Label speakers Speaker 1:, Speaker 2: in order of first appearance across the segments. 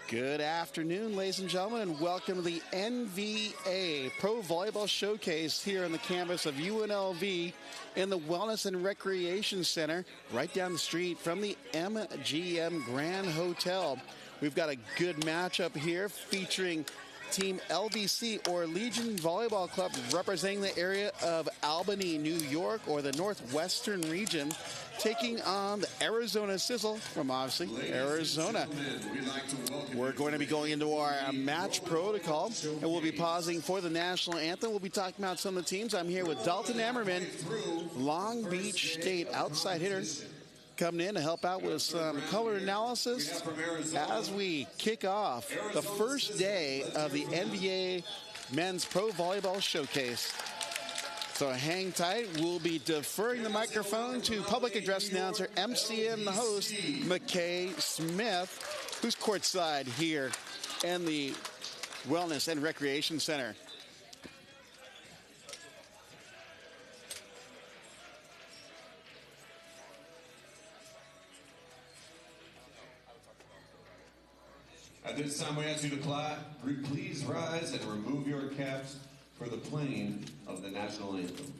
Speaker 1: Good afternoon, ladies and gentlemen, and welcome to the NVA Pro Volleyball Showcase here on the campus of UNLV in the Wellness and Recreation Center right down the street from the MGM Grand Hotel. We've got a good matchup here featuring Team LVC, or Legion Volleyball Club, representing the area of Albany, New York, or the Northwestern region, taking on the Arizona Sizzle from, obviously, Arizona. We're going to be going into our match protocol, and we'll be pausing for the national anthem. We'll be talking about some of the teams. I'm here with Dalton Ammerman, Long Beach State outside hitter, coming in to help out with some color analysis as we kick off the first day of the NVA Men's Pro Volleyball Showcase. So hang tight. We'll be deferring the microphone to public address announcer, MC and the host, McKay Smith, who's courtside here in the Wellness and Recreation Center.
Speaker 2: At this time, we ask you to please rise and remove your caps for the playing of the national anthem.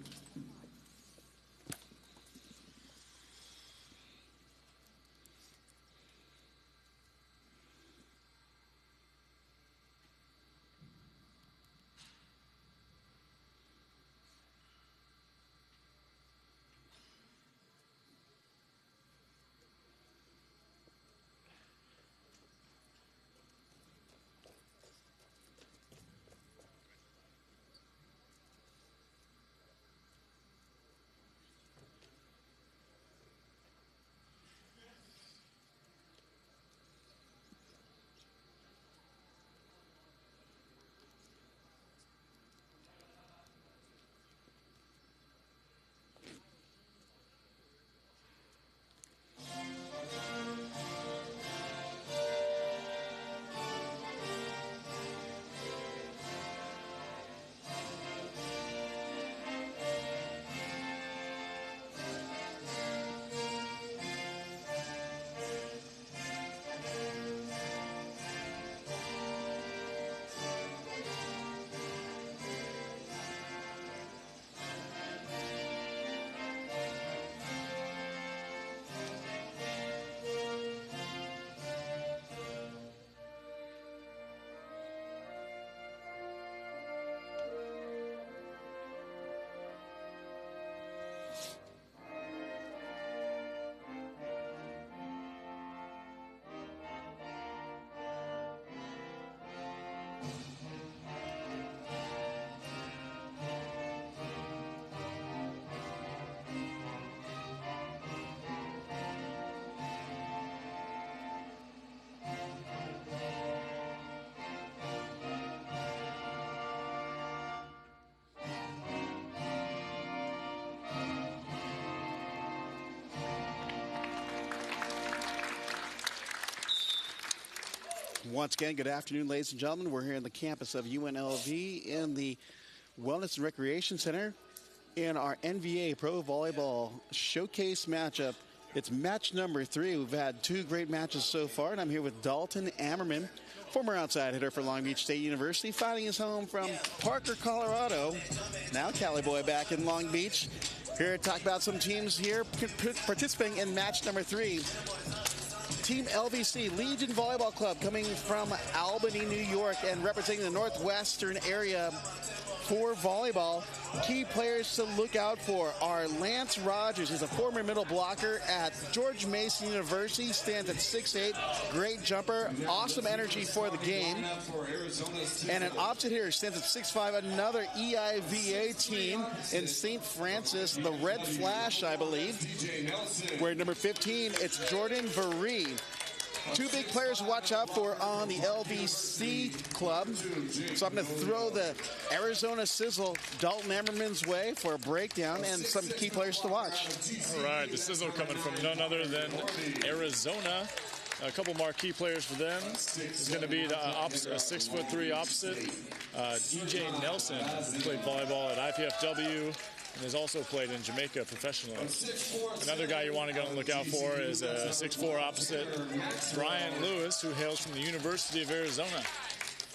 Speaker 1: Once again, good afternoon, ladies and gentlemen. We're here on the campus of UNLV in the Wellness and Recreation Center in our NVA Pro Volleyball Showcase matchup. It's match number 3. We've had 2 great matches so far, and I'm here with Dalton Ammerman, former outside hitter for Long Beach State University, finding his home from Parker, Colorado. Now Cali boy back in Long Beach. Here to talk about some teams here participating in match number 3. Team LVC, Legion Volleyball Club, coming from Albany, New York, and representing the Northwestern area for volleyball. Key players to look out for are Lance Rogers. He's a former middle blocker at George Mason University, stands at 6'8", great jumper, awesome energy for the game. And an opposite hitter stands at 6'5", another EIVA team in St. Francis, the Red Flash, I believe. Where number 15, it's Jordan Varee. 2 big players to watch out for on the LVC club. So I'm going to throw the Arizona Sizzle Dalton Ammerman's way for a breakdown and some key players to watch.
Speaker 3: All right, the Sizzle coming from none other than Arizona. a couple marquee players for them is going to be the 6'3" opposite, DJ Nelson, who played volleyball at IPFW and has also played in Jamaica professionally. Another guy you want to go and look out for is a 6'4" opposite, Brian Lewis, who hails from the University of Arizona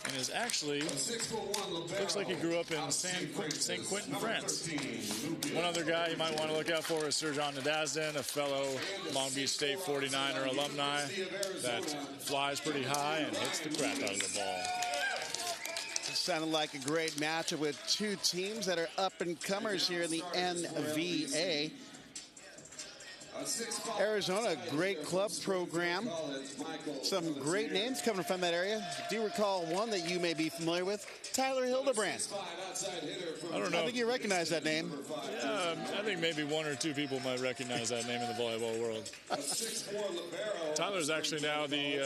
Speaker 3: and is actually, looks like he grew up in St. Quentin, France. One other guy you might want to look out for is Serjan Nadazden, a fellow Long Beach State 49er alumni that flies pretty high and hits the crap out of the ball.
Speaker 1: It sounded like a great matchup with two teams that are up-and-comers here in the NVA. Arizona, great club program. Some great names coming from that area. Do you recall one that you may be familiar with? Tyler Hildebrand.
Speaker 3: I don't know.
Speaker 1: I think you recognize that name.
Speaker 3: Yeah, I think maybe one or two people might recognize that name in the volleyball world. Tyler's actually now the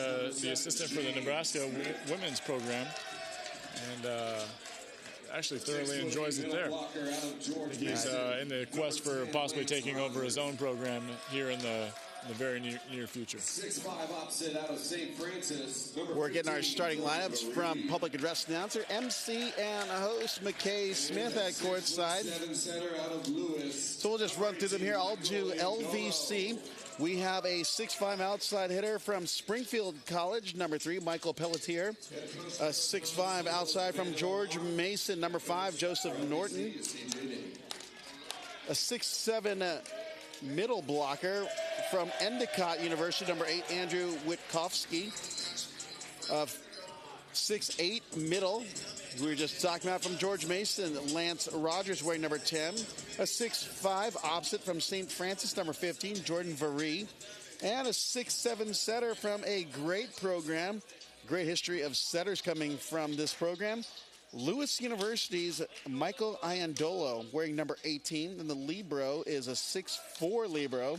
Speaker 3: assistant for the Nebraska women's program, and actually thoroughly enjoys it there. I think he's in the quest for possibly taking over his own program here in the very near future.
Speaker 2: 6'5" opposite out of St. Francis.
Speaker 1: We're getting our starting lineups from public address announcer, MC, and host Micah Smith at courtside. So we'll just run through them here. I'll do LVC. We have a 6'5" outside hitter from Springfield College, number 3, Michael Pelletier. A 6'5" outside from George Mason, number 5, Joseph Norton. A 6'7" middle blocker from Endicott University, number 8, Andrew Witkowski. A 6'8" middle, we were just talking about, from George Mason, Lance Rogers, wearing number 10. A 6'5" opposite from St. Francis, number 15, Jordan Varee. And a 6'7" setter from a great program, great history of setters coming from this program, Lewis University's Michael Iandolo, wearing number 18. And the libero is a 6'4" libero.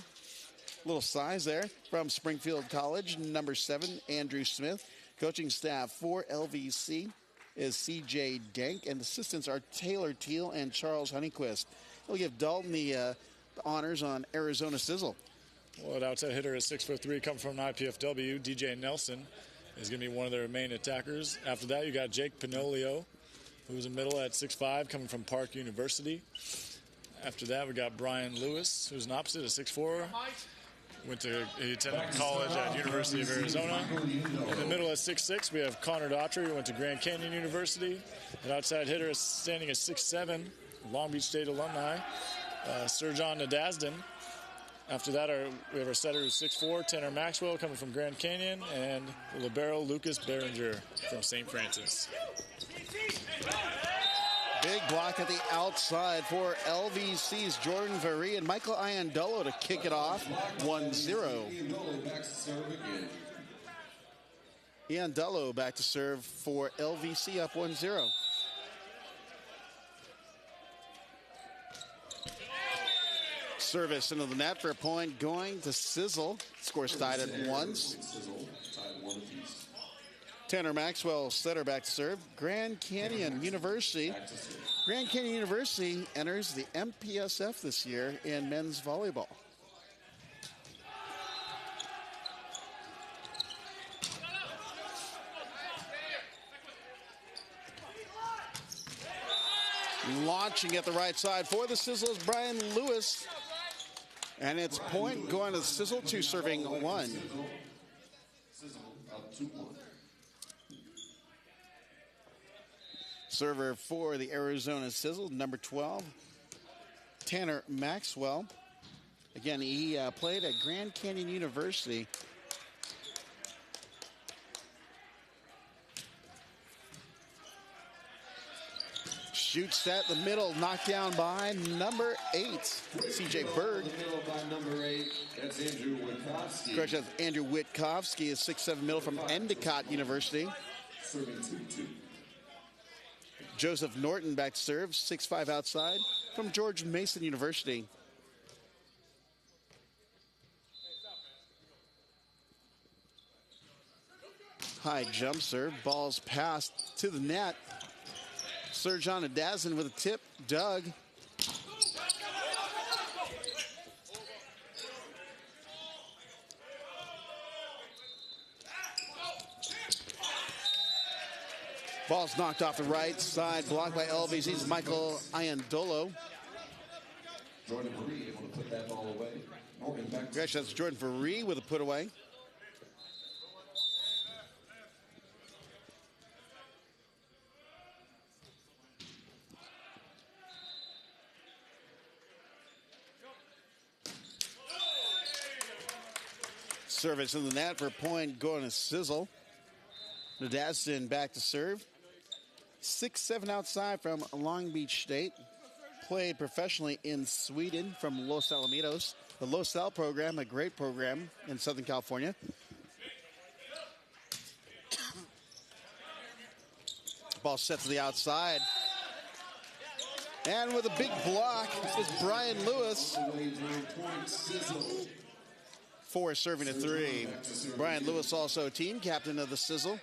Speaker 1: Little size there, from Springfield College, number 7, Andrew Smith. Coaching staff for LVC is C.J. Dank, and assistants are Taylor Teal and Charles Honeyquist. We'll give Dalton the honors on Arizona Sizzle.
Speaker 3: Well, an outside hitter at 6'3", come from IPFW. DJ Nelson is going to be one of their main attackers. After that, you got Jake Pinolio, who's a middle at 6'5", coming from Park University. After that, we got Brian Lewis, who's an opposite at 6'4". He attended college at University of Arizona. In the middle at 6'6", we have Connor Daughtry, who went to Grand Canyon University. An outside hitter is standing at 6'7", Long Beach State alumni, Serjan Nadazden. After that, we have our setter who's 6'4", Tanner Maxwell, coming from Grand Canyon, and libero Lucas Behringer from St. Francis.
Speaker 1: Big block at the outside for LVC's Jordan Varee and Michael Iandolo to kick it off, 1-0. Iandolo back to serve for LVC, up 1-0. Service into the net for a point going to Sizzle. Score's tied at 1. Tanner Maxwell, setter, back to serve. Grand Canyon University. Grand Canyon University enters the MPSF this year in men's volleyball. Launching at the right side for the Sizzle is Brian Lewis. And it's point going to Sizzle, 2 serving 1.
Speaker 2: Sizzle up 2-1.
Speaker 1: Server for the Arizona Sizzle, number 12, Tanner Maxwell. Again, he played at Grand Canyon University. Shoots at the middle, knocked down by number 8, C.J. Berg.
Speaker 2: That's Andrew Witkowski.
Speaker 1: Correct, that's Andrew Witkowski, is 6'7" middle from Endicott University.
Speaker 2: Serving 2-2.
Speaker 1: Joseph Norton back to serve, 6'5" outside from George Mason University. High jump serve, ball's passed to the net. Serjan Nadazden with a tip, Doug. Ball's knocked off the right side, blocked by LVC's Michael Iandolo.
Speaker 2: Jordan Marie able to put that ball away. Morgan back.
Speaker 1: Actually, that's Jordan Veree with a put away. Service in the net for a point going to Sizzle. Nadastin back to serve. 6'7" outside from Long Beach State. Played professionally in Sweden from Los Alamitos. The Los Al program, a great program in Southern California. Ball set to the outside. And with a big block is Brian Lewis. 4 serving a 3. Brian Lewis also team captain of the Sizzle.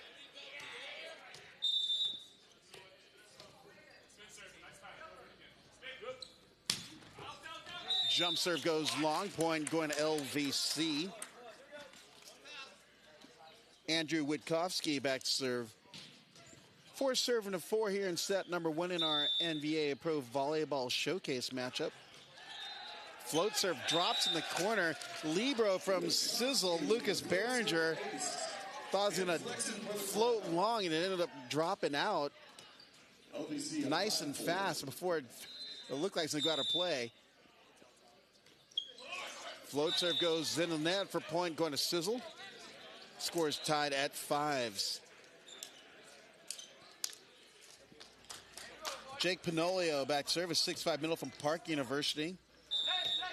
Speaker 1: Jump serve goes long, point going to LVC. Andrew Witkowski back to serve. 4 serving a 4 here in set number 1 in our NVA Pro Volleyball Showcase matchup. Float serve drops in the corner. Libero from Sizzle, Lucas Behringer, thought it was going to float long and it ended up dropping out nice and fast before it looked like it's going to go out of play. Float serve goes in the net for point going to Sizzle. Scores tied at 5s. Jake Pinolio back service, 6'5" middle from Park University.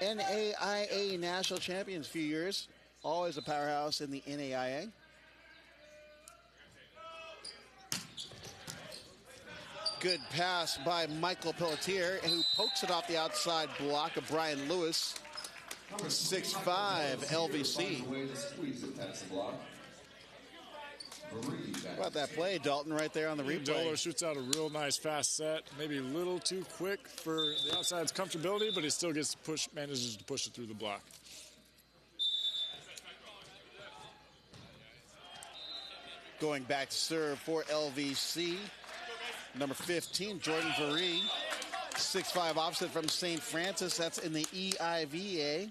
Speaker 1: NAIA national champions a few years. Always a powerhouse in the NAIA. Good pass by Michael Pelletier, who pokes it off the outside block of Brian Lewis. 6'5", LVC. How about that play, Dalton, right there on the replay?
Speaker 3: Dolo shoots out a real nice fast set. Maybe a little too quick for the outside's comfortability, but he still gets to push, manages to push it through the block.
Speaker 1: Going back to serve for LVC. Number 15, Jordan Veree. 6'5" offset from St. Francis. That's in the EIVA.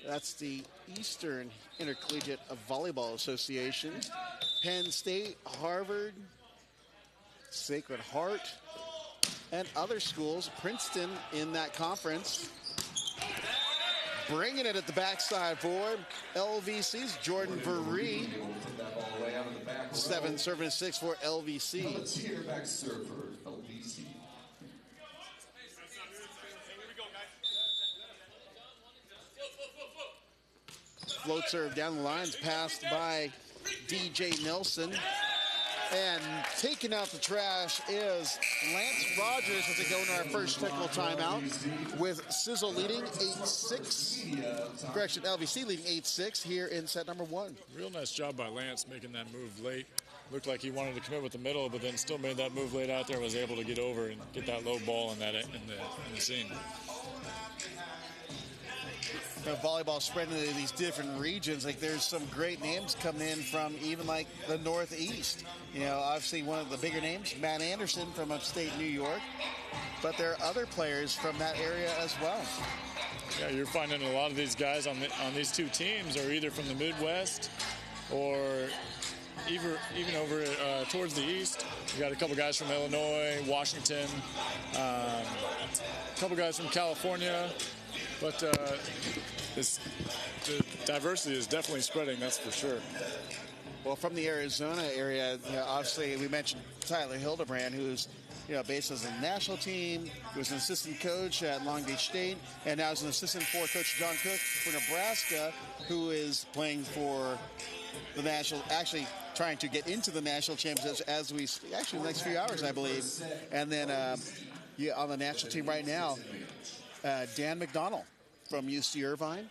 Speaker 1: That's the Eastern Intercollegiate Volleyball Association. Penn State, Harvard, Sacred Heart, and other schools. Princeton in that conference. Bringing it at the backside for LVC's Jordan Veree. 7 serving a 6 for LVC.
Speaker 2: Back serve for LVC.
Speaker 1: Float serve down the lines, passed by DJ Nelson. And taking out the trash is Lance Rogers as they go into our first technical timeout, with Sizzle leading 8-6. Correction, LVC leading 8-6 here in set number 1.
Speaker 3: Real nice job by Lance making that move late. Looked like he wanted to commit with the middle, but then still made that move late out there, was able to get over and get that low ball in the scene.
Speaker 1: Volleyball spreading into these different regions. Like, there's some great names coming in from even like the Northeast. You know, obviously one of the bigger names, Matt Anderson from upstate New York. But there are other players from that area as well.
Speaker 3: Yeah, you're finding a lot of these guys on these two teams are either from the Midwest or even over towards the east. You got a couple guys from Illinois, Washington, a couple guys from California. But the diversity is definitely spreading, that's for sure.
Speaker 1: Well, from the Arizona area, you know, obviously we mentioned Tyler Hildebrand, who's based as a national team, who was an assistant coach at Long Beach State, and now is an assistant for Coach John Cook for Nebraska, who is playing for the national, actually trying to get into the national championships as we, actually in the next few hours, I believe. And then on the national team right now, Dan McDonald from UC Irvine.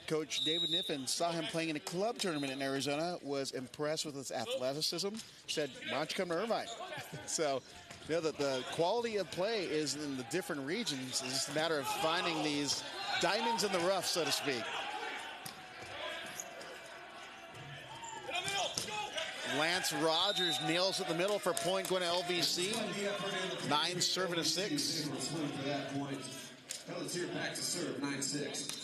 Speaker 1: Coach David Niffen saw him playing in a club tournament in Arizona, was impressed with his athleticism, said, why don't you come to Irvine? So, that the quality of play is in the different regions. It's just a matter of finding these diamonds in the rough, so to speak. Lance Rogers nails at the middle for point going to LVC. 9 serving a 6.
Speaker 2: Let's hear it back to serve, 9-6.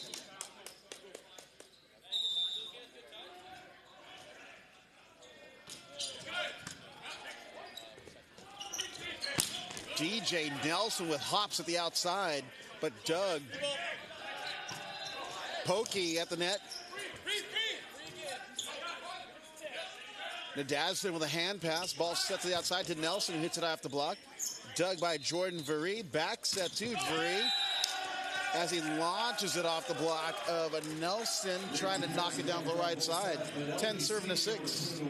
Speaker 1: DJ Nelson with hops at the outside, but Doug pokey at the net. Nadazden with a hand pass. Ball set to the outside to Nelson, who hits it off the block. Dug by Jordan Veree. Back set to Veree as he launches it off the block of a Nelson, trying to knock it down the right side. 10 serving a 6.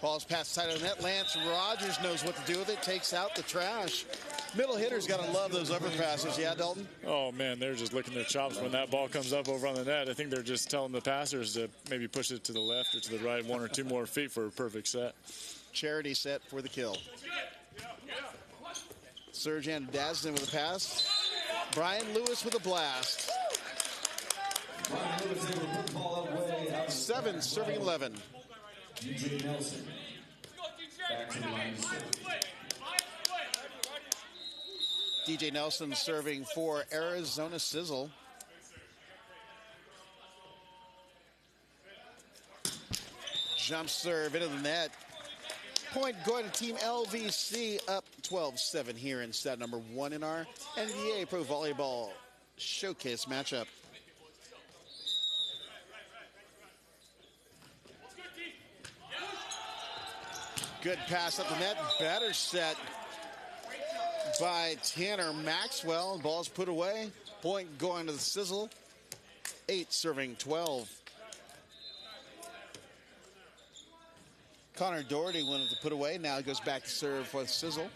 Speaker 1: Ball's passed tight of the net. Lance Rogers knows what to do with it. Takes out the trash. Middle hitters got to love those overpasses. Yeah, Dalton?
Speaker 3: Oh, man, they're just licking their chops when that ball comes up over on the net. I think they're just telling the passers to maybe push it to the left or to the right 1 or 2 more feet for a perfect set.
Speaker 1: Charity set for the kill. Serjan Nadazden with a pass. Brian Lewis with a blast. 7 serving 11.
Speaker 2: DJ Nelson. Back to the line.
Speaker 1: DJ Nelson serving for Arizona Sizzle. Jump serve into the net. Point going to Team LVC, up 12-7 here in set number 1 in our NVA Pro Volleyball Showcase matchup. Good pass up the net. Better set by Tanner Maxwell. Ball's put away. Point going to the Sizzle. 8 serving 12. Connor Doherty wanted to put away. Now he goes back to serve for the Sizzle.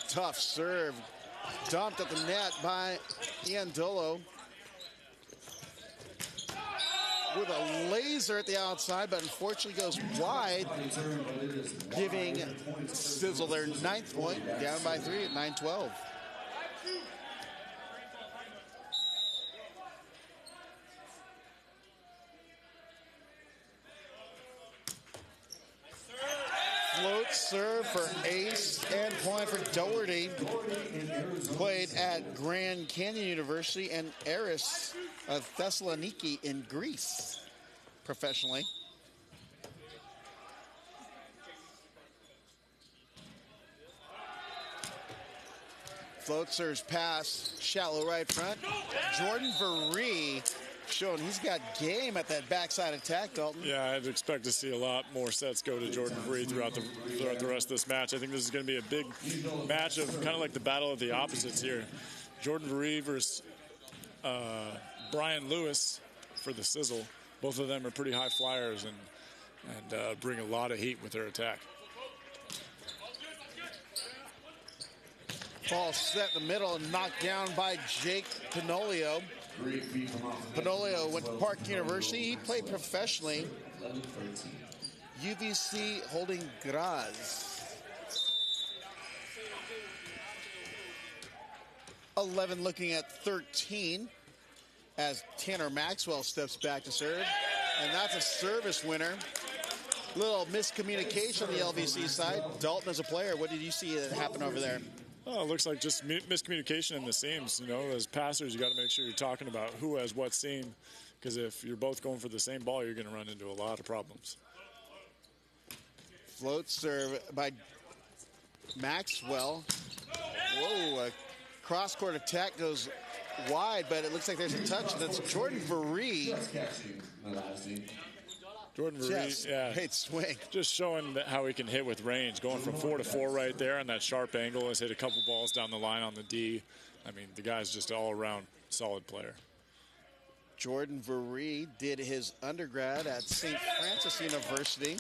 Speaker 1: Tough serve. Dumped at the net by Ian Dolo. With a laser at the outside, but unfortunately goes wide, giving Sizzle their 9th point, down by 3 at 9-12. Float serve for ace and point for Doherty. Played at Grand Canyon University and Eris of Thessaloniki in Greece professionally. Float serves pass, shallow right front. Jordan Veree showing he's got game at that backside attack, Dalton.
Speaker 3: Yeah, I'd expect to see a lot more sets go to Jordan Veree throughout the rest of this match. I think this is going to be a big match of kind of like the battle of the opposites here. Jordan Veree versus Brian Lewis for the Sizzle. Both of them are pretty high flyers and bring a lot of heat with their attack.
Speaker 1: Ball set in the middle and knocked down by Jake Pinolio. Pinolio went to Park University. He played professionally. UVC holding Graz. 11 looking at 13 as Tanner Maxwell steps back to serve. And that's a service winner. Little miscommunication on the LVC side. Dalton as a player, what did you see that happen over there?
Speaker 3: Oh, it looks like just miscommunication in the seams. You know, as passers, you got to make sure you're talking about who has what seam, because if you're both going for the same ball, you're going to run into a lot of problems.
Speaker 1: Float serve by Maxwell. Whoa, a cross-court attack goes wide, but it looks like there's a touch. That's Jordan Veree.
Speaker 3: Jordan Veree, yeah,
Speaker 1: great swing.
Speaker 3: Just showing how he can hit with range, going from 4 to 4 right there, and that sharp angle. Has hit a couple balls down the line on the D. I mean, the guy's just an all-around solid player.
Speaker 1: Jordan Veree did his undergrad at St. Francis University.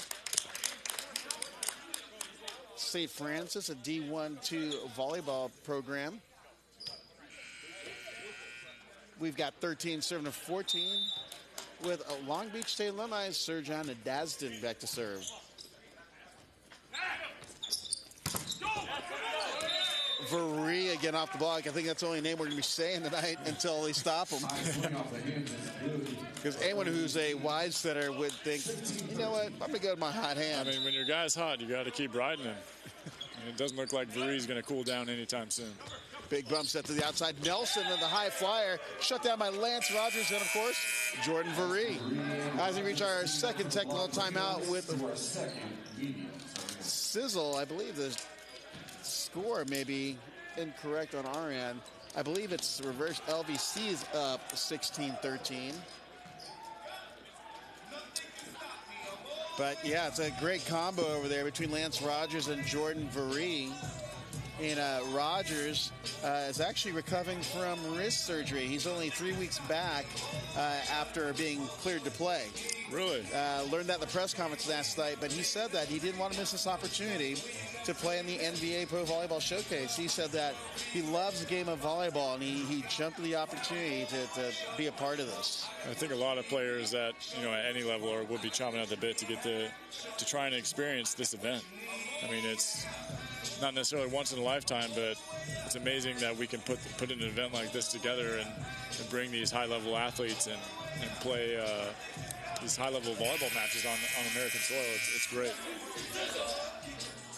Speaker 1: St. Francis, a D1-2 volleyball program. We've got 13 serving to 14. With a Long Beach State alumni, Serjan Nadazden back to serve. Veree again off the block. I think that's the only name we're going to be saying tonight until they stop him. Because anyone who's a wide setter would think, you know what, I'm going to go to my hot hand.
Speaker 3: I mean, when your guy's hot, you got to keep riding him. And it doesn't look like Veree's going to cool down anytime soon.
Speaker 1: Big bump set to the outside. Nelson and the high flyer. Shut down by Lance Rogers and, of course, Jordan Veree. As we reach our second technical timeout with Sizzle, I believe the score may be incorrect on our end. I believe it's reverse. LVC is up 16-13. But, yeah, it's a great combo over there between Lance Rogers and Jordan Veree. And Rogers is actually recovering from wrist surgery. He's only 3 weeks back after being cleared to play.
Speaker 3: Really?
Speaker 1: Learned that in the press conference last night, but he said that he didn't want to miss this opportunity to play in the NVA Pro Volleyball Showcase. He said that he loves the game of volleyball, and he jumped at the opportunity to be a part of this.
Speaker 3: I think a lot of players that, at any level would be chomping at the bit to get to try and experience this event. I mean, it's not necessarily once in a lifetime, but it's amazing that we can put an event like this together and bring these high-level athletes and play these high-level volleyball matches on American soil. It's great.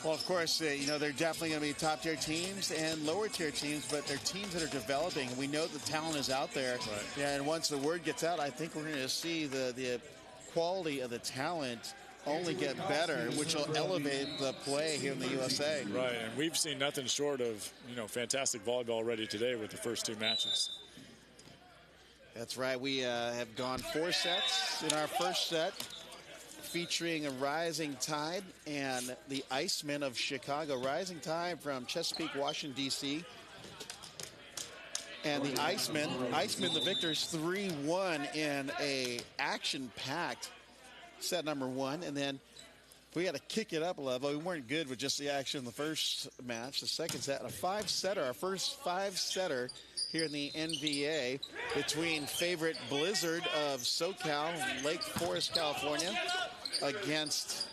Speaker 1: Well, of course, they're definitely going to be top-tier teams and lower-tier teams, but they're teams that are developing. We know the talent is out there.
Speaker 3: Right.
Speaker 1: Yeah, and once the word gets out, I think we're going to see the quality of the talent only get better, which will elevate the play here in the USA.
Speaker 3: Right, and we've seen nothing short of, fantastic volleyball already today with the first two matches.
Speaker 1: That's right. We have gone 4 sets in our first set, featuring a Rising Tide and the Icemen of Chicago. Rising Tide from Chesapeake, Washington, D.C. And the Icemen, the victors, 3-1 in a action-packed set number 1. And then we had to kick it up a level. We weren't good with just the action in the first match. The second set, a 5-setter, our first 5-setter here in the NVA between favorite Blizzard of SoCal, Lake Forest, California, against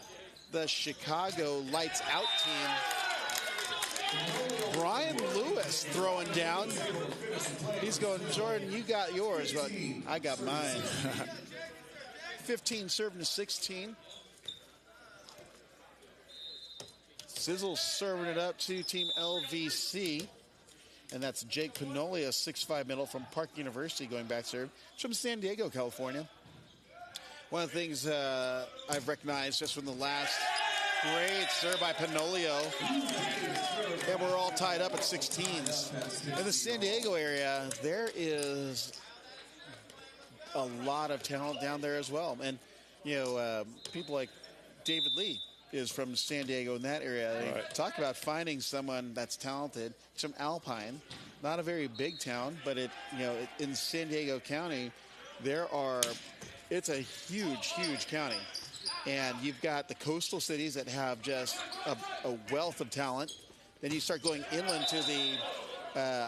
Speaker 1: the Chicago Lights Out team. Brian Lewis throwing down. He's going, Jordan, you got yours, but I got mine. 15 serving to 16. Sizzle serving it up to Team LVC. And that's Jake Panolia, 6'5" middle from Park University, going back serve. It's from San Diego, California. One of the things I've recognized just from the last great serve by Panolio, and we're all tied up at 16s. In the San Diego area, there is a lot of talent down there as well. And, people like David Lee is from San Diego in that area.
Speaker 3: Right.
Speaker 1: Talk about finding someone that's talented. He's from Alpine, not a very big town, but in San Diego County, it's a huge, huge county. And you've got the coastal cities that have just a wealth of talent. Then you start going inland to the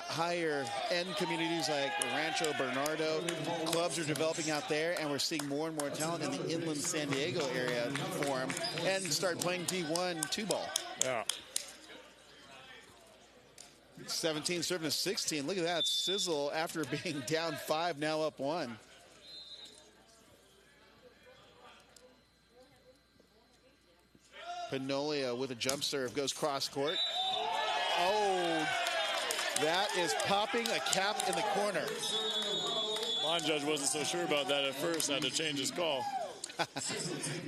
Speaker 1: higher end communities like Rancho Bernardo. Clubs are developing out there, and we're seeing more and more talent in the inland San Diego area form and start playing D1 2-ball.
Speaker 3: Yeah.
Speaker 1: 17 serving to 16. Look at that. Sizzle, after being down 5, now up 1. Panolia with a jump serve goes cross court. Oh, that is popping a cap in the corner.
Speaker 3: Line judge wasn't so sure about that at first, had to change his call.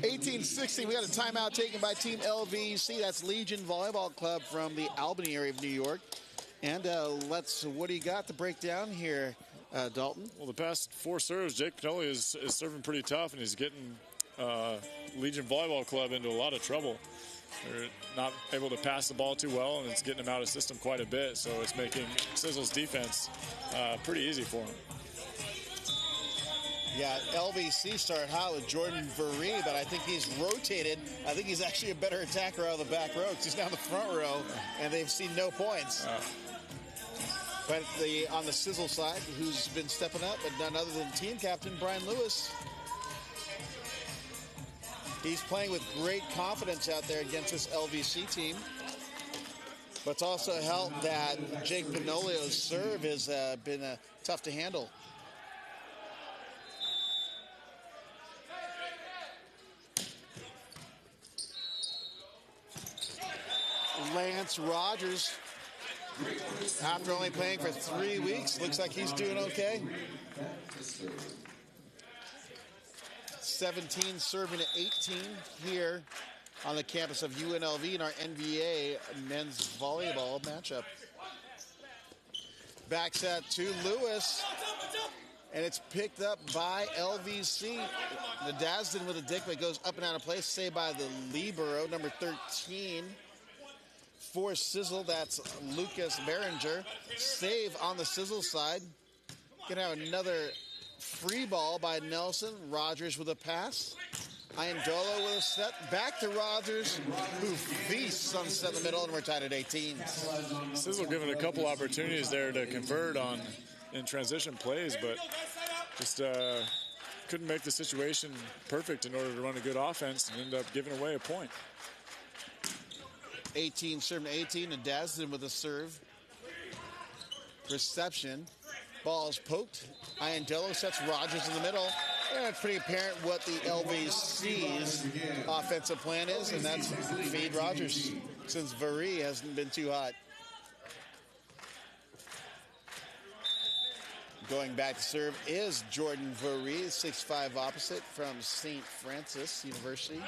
Speaker 1: 18-16, we got a timeout taken by Team LVC. That's Legion Volleyball Club from the Albany area of New York. And what do you got to break down here, Dalton?
Speaker 3: Well, the past 4 serves, Jake Panolia is serving pretty tough, and he's getting Legion Volleyball Club into a lot of trouble. They're not able to pass the ball too well, and it's getting them out of system quite a bit, so it's making Sizzle's defense pretty easy for him.
Speaker 1: Yeah, LVC started hot with Jordan Veree, but I think he's rotated. I think he's actually a better attacker out of the back row because he's down the front row, and they've seen no points. But on the Sizzle side, who's been stepping up, but none other than team captain Brian Lewis. He's playing with great confidence out there against this LVC team. But it's also helped that Jake Pinolio's serve has been tough to handle. Lance Rogers, after only playing for 3 weeks, looks like he's doing okay. 17 serving to 18 here on the campus of UNLV in our NVA men's volleyball matchup. Back set to Lewis, and it's picked up by LVC. Nadasdin with a dick, but goes up and out of place, saved by the libero, number 13. For Sizzle, that's Lucas Behringer. Save on the Sizzle side. Gonna have another free ball by Nelson. Rogers with a pass. Iandolo with a set. Back to Rogers, who feasts on the set in the middle, and we're tied at 18.
Speaker 3: Sizzle given a couple opportunities there to convert on in transition plays, but just couldn't make the situation perfect in order to run a good offense and end up giving away a point.
Speaker 1: 18 serving to 18, and Dasden with a serve. Reception. Ball's poked. Iandolo sets Rogers in the middle. And it's pretty apparent what the LVC's offensive plan is, and that's feed Rogers, since Varee hasn't been too hot. Going back to serve is Jordan Varee, 6'5" opposite from St. Francis University.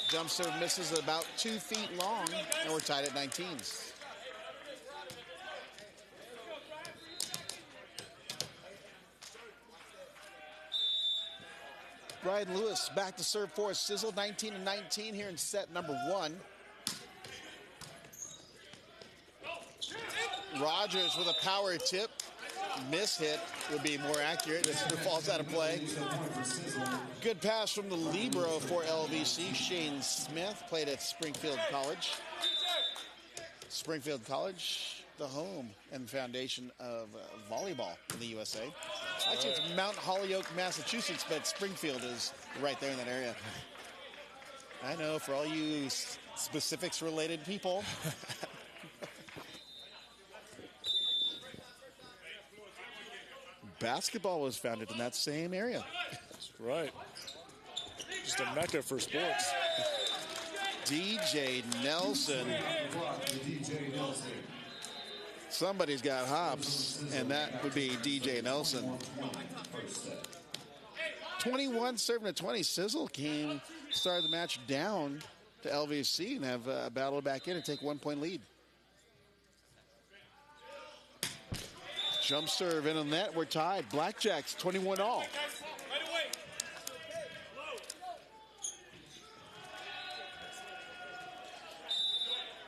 Speaker 1: Jump serve misses about 2 feet long, and we're tied at 19s. Brian Lewis back to serve for Sizzle, 19-19 here in set number 1. Rogers with a power tip. Miss hit would be more accurate. It falls out of play. Good pass from the libero for LVC. Shane Smith played at Springfield College. Springfield College, the home and foundation of volleyball in the USA. Actually, it's Mount Holyoke, Massachusetts, but Springfield is right there in that area. I know, for all you specifics-related people. Basketball was founded in that same area.
Speaker 3: That's right. Just a mecca for sports.
Speaker 1: DJ Nelson. Somebody's got hops, and that would be DJ Nelson. 21 serving to 20. Sizzle started the match down to LVC and have battled back in and take 1 point lead. Jump serve in on net. We're tied. Blackjacks 21 all.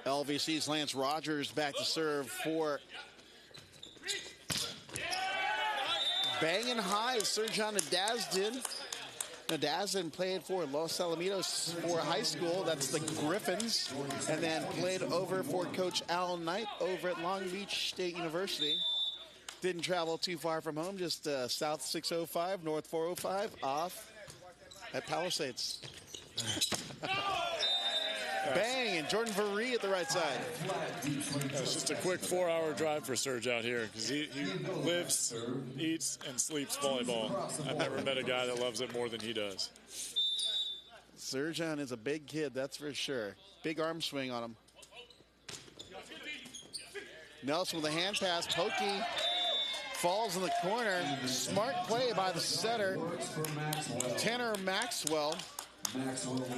Speaker 1: LVC's Lance Rogers back to serve for banging high. Serjan Nadasdin. Nadasdin played for Los Alamitos for high school. That's the Griffins. And then played over for Coach Al Knight over at Long Beach State University. Didn't travel too far from home, just south 605, north 405, off at Palisades. Bang, and Jordan Varee at the right side.
Speaker 3: It's just a quick 4-hour drive for Serge out here because he lives, eats, and sleeps volleyball. I've never met a guy that loves it more than he does.
Speaker 1: Serjan is a big kid, that's for sure. Big arm swing on him. Nelson with a hand pass, pokey. Falls in the corner. Smart play by the setter, Tanner Maxwell.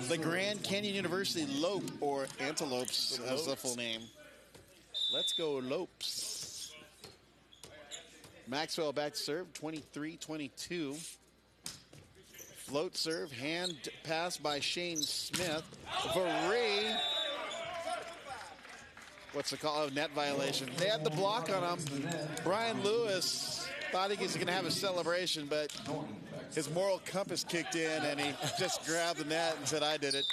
Speaker 1: The Grand Canyon University Lope, or Antelopes, as the full name. Let's go Lopes. Maxwell back to serve, 23-22. Float serve, hand pass by Shane Smith. Varee. What's the call? Oh, net violation. They had the block on him. Brian Lewis thought he was going to have a celebration, but his moral compass kicked in, and he just grabbed the net and said, I did it.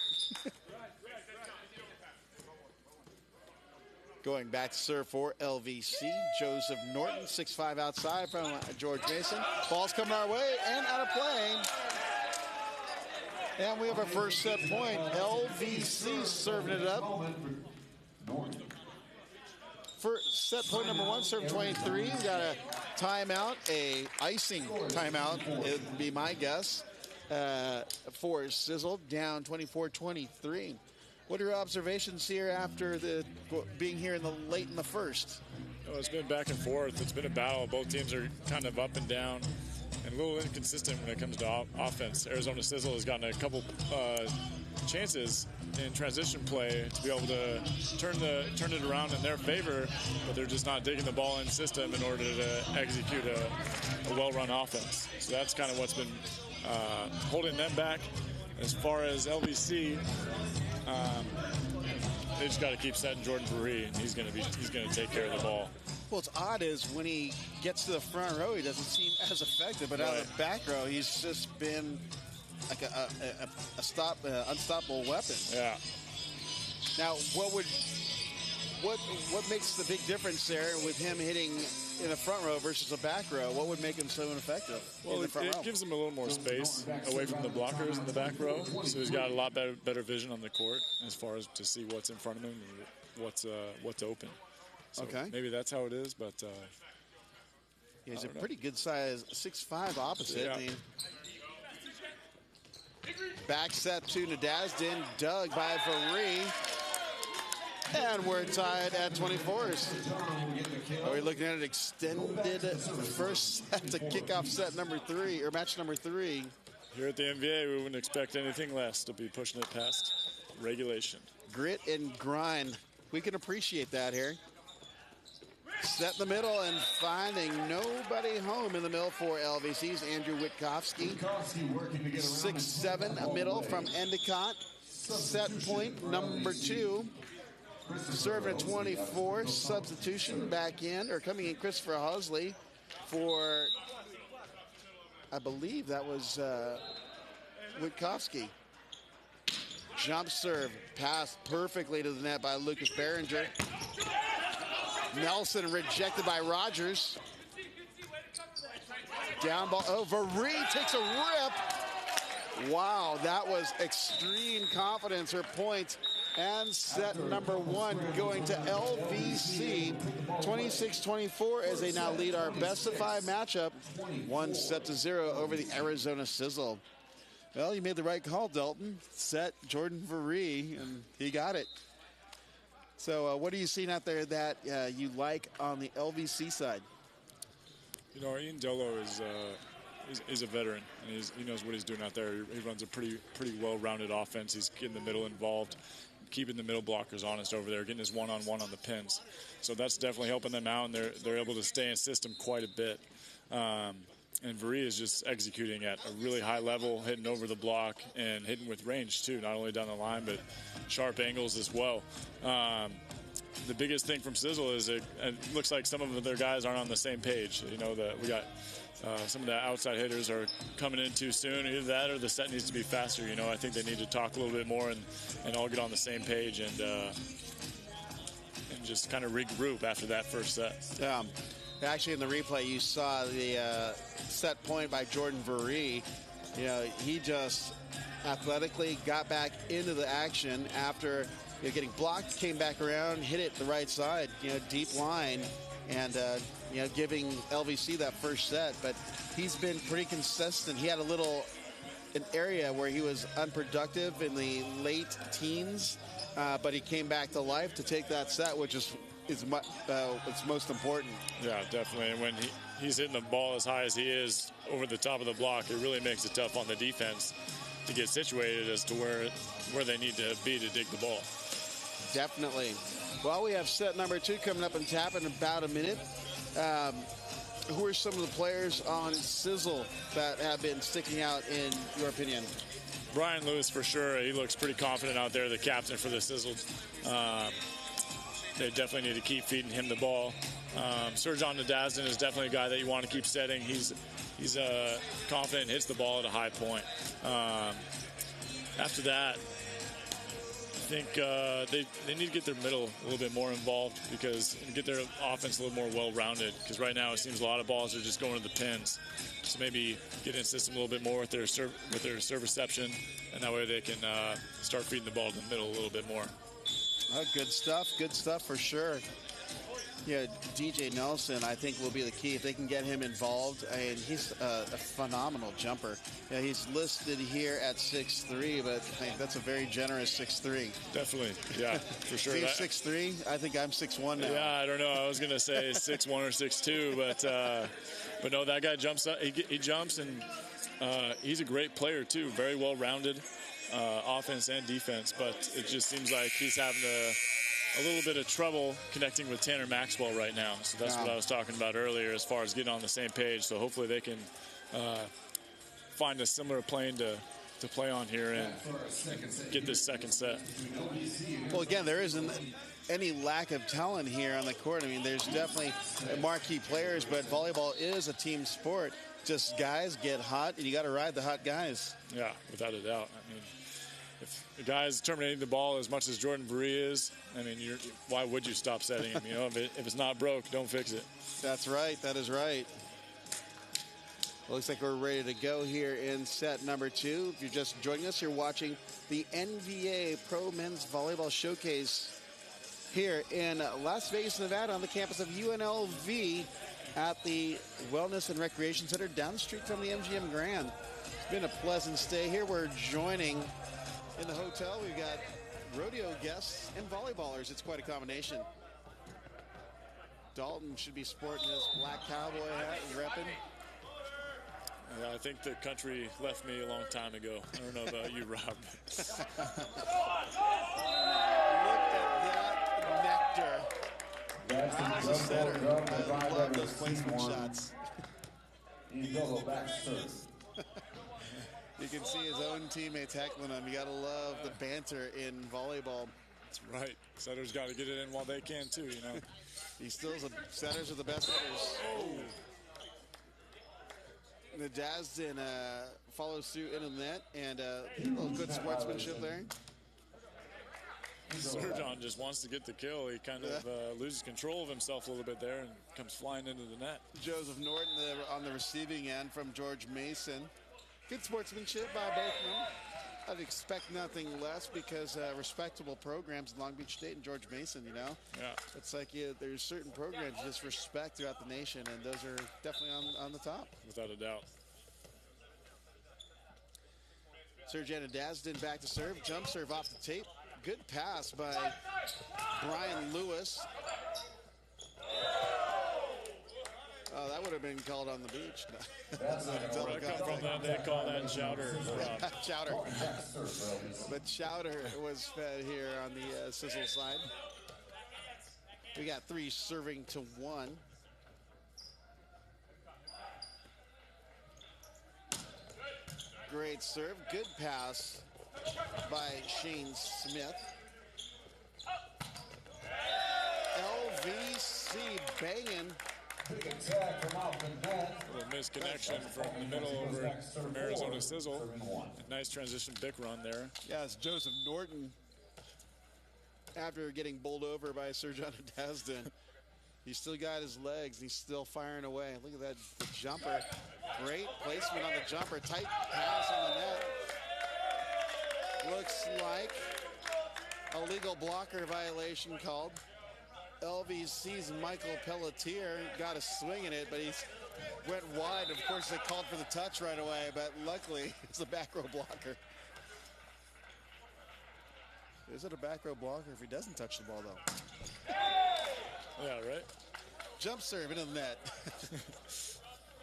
Speaker 1: Going back to serve for LVC, Joseph Norton, 6'5" outside from George Mason. Ball's coming our way and out of play. And we have our first set point. LVC serving it up. first set point number 1, serve 23. We got a timeout, a icing timeout, it would be my guess, for Sizzle, down 24-23. What are your observations here after being here late in the first?
Speaker 3: Oh, it's been back and forth. It's been a battle. Both teams are kind of up and down and a little inconsistent when it comes to offense. Arizona Sizzle has gotten a couple chances in transition play to be able to turn it around in their favor, but they're just not digging the ball in system in order to execute a well-run offense. So that's kind of what's been holding them back. As far as LVC, they just got to keep setting Jordan Verree, and he's going to take care of the ball.
Speaker 1: Well, what's odd is when he gets to the front row, he doesn't seem as effective, but out of the back row, he's just been like a unstoppable weapon.
Speaker 3: Yeah.
Speaker 1: Now, what makes the big difference there with him hitting in the front row versus the back row? What would make him so ineffective?
Speaker 3: Well, it gives him a little more space away from the blockers in the back row, so he's got a lot better vision on the court as far as to see what's in front of him and what's open. So
Speaker 1: okay.
Speaker 3: Maybe that's how it is, but
Speaker 1: yeah, he's a pretty good size 6'5" opposite.
Speaker 3: Yeah.
Speaker 1: I mean, back set to Nadasdin, dug by Verree. And we're tied at 24s. Are we looking at an extended first set to kick off set number 3, or match number 3?
Speaker 3: Here at the NVA, we wouldn't expect anything less to be pushing it past regulation.
Speaker 1: Grit and grind. We can appreciate that here. Set in the middle and finding nobody home in the middle for LVC's Andrew Witkowski. 6'7" middle from Endicott. Set point number 2. Serving at 24. Substitution back in, or coming in, Christopher Hosley for, I believe that was Witkowski. Jump serve, passed perfectly to the net by Lucas Behringer. Nelson rejected by Rogers. Down ball. Oh, Verree takes a rip. Wow, that was extreme confidence. Her point. And set number 1 going to LVC. 26-24 as they now lead our best of 5 matchup. 1-0 over the Arizona Sizzle. Well, you made the right call, Dalton. Set Jordan Verree, and he got it. So what are you seeing out there that you like on the LVC side?
Speaker 3: You know, Ian Dello is a veteran, and he knows what he's doing out there. He runs a pretty well-rounded offense. He's getting the middle involved, keeping the middle blockers honest over there, getting his one-on-one on the pins. So that's definitely helping them out, and they're able to stay in system quite a bit. And Verree is just executing at a really high level, hitting over the block and hitting with range too, not only down the line but sharp angles as well. The biggest thing from Sizzle is it looks like some of their guys aren't on the same page. You know, that we got some of the outside hitters are coming in too soon. Either that or the set needs to be faster. You know, I think they need to talk a little bit more and all get on the same page and just kind of regroup after that first set.
Speaker 1: Yeah. Actually, in the replay, you saw the set point by Jordan Verree. You know, he just athletically got back into the action after getting blocked, came back around, hit it the right side, deep line, and, giving LVC that first set. But he's been pretty consistent. He had an area where he was unproductive in the late teens, but he came back to life to take that set, which is it's most important.
Speaker 3: Yeah, definitely. And when he's hitting the ball as high as he is over the top of the block, it really makes it tough on the defense to get situated as to where they need to be to dig the ball.
Speaker 1: Definitely. Well, we have set number 2 coming up and tap in about a minute. Who are some of the players on Sizzle that have been sticking out in your opinion?
Speaker 3: Brian Lewis, for sure. He looks pretty confident out there, the captain for the Sizzle. They definitely need to keep feeding him the ball. Serjan Nadasdin is definitely a guy that you want to keep setting. He's confident, hits the ball at a high point. After that, I think they need to get their middle a little bit more involved and get their offense a little more well-rounded, because right now it seems a lot of balls are just going to the pins. So maybe get in system a little bit more with their serve reception, and that way they can start feeding the ball to the middle a little bit more.
Speaker 1: Oh, good stuff for sure. Yeah, DJ Nelson, I think, will be the key if they can get him involved. I mean, he's a phenomenal jumper. Yeah, he's listed here at 6'3", but I think that's a very generous 6'3".
Speaker 3: Definitely, yeah, for sure.
Speaker 1: He's 6'3". I think I'm 6'1" now.
Speaker 3: Yeah, I don't know. I was gonna say 6'1" or 6'2", but no, that guy jumps up. He jumps, and he's a great player too. Very well rounded, offense and defense. But it just seems like he's having a little bit of trouble connecting with Tanner Maxwell right now. So that's what I was talking about earlier as far as getting on the same page. So hopefully they can find a similar plane to play on here and get this second set.
Speaker 1: Well, again, there isn't any lack of talent here on the court. I mean, there's definitely marquee players, but volleyball is a team sport. Just guys get hot, and you got to ride the hot guys.
Speaker 3: Yeah, without a doubt. I mean, if the guy's terminating the ball as much as Jordan Varee is, I mean, why would you stop setting him? You know, if it's not broke, don't fix it.
Speaker 1: That's right. That is right. Well, looks like we're ready to go here in set number 2. If you're just joining us, you're watching the NVA Pro Men's Volleyball Showcase here in Las Vegas, Nevada, on the campus of UNLV at the Wellness and Recreation Center down the street from the MGM Grand. It's been a pleasant stay here. We're joining in the hotel. We've got rodeo guests and volleyballers. It's quite a combination. Dalton should be sporting his black cowboy hat and repping.
Speaker 3: Yeah, I think the country left me a long time ago. I don't know about you, Rob.
Speaker 1: Look at that nectar. As a setter, I love those placement shots. You can see his own teammates heckling him. You got to love the banter in volleyball.
Speaker 3: That's right. Setters got to get it in while they can, too, you know.
Speaker 1: Setters are the best setters. Oh. The Dazdin follows through into the net, and a little good sportsmanship there.
Speaker 3: Surgeon just wants to get the kill. He kind of loses control of himself a little bit there and comes flying into the net.
Speaker 1: Joseph Norton on the receiving end from George Mason. Good sportsmanship by both of them. I'd expect nothing less because respectable programs in Long Beach State and George Mason, you know?
Speaker 3: Yeah.
Speaker 1: It's like there's certain programs you just respect throughout the nation, and those are definitely on the top.
Speaker 3: Without a doubt.
Speaker 1: Sergeant Dazdin back to serve. Jump serve off the tape. Good pass by Brian Lewis. Oh, that would have been called on the beach.
Speaker 3: They call that chowder.
Speaker 1: Chowder. But chowder was fed here on the Sizzle side. We got 3 serving to 1. Great serve. Good pass by Shane Smith. LVC banging.
Speaker 3: A little misconnection from the middle over from Arizona Sizzle. A nice transition Bic run there.
Speaker 1: Yeah, it's Joseph Norton. After getting bowled over by Sergeant Dazdin, he's still got his legs. He's still firing away. Look at that, the jumper. Great placement on the jumper. Tight pass on the net. Looks like a legal blocker violation called. LVC's Michael Pelletier got a swing in it, but he went wide. Of course, they called for the touch right away, but luckily it's a back row blocker. Is it a back row blocker if he doesn't touch the ball, though?
Speaker 3: Yeah, right?
Speaker 1: Jump serve into the net.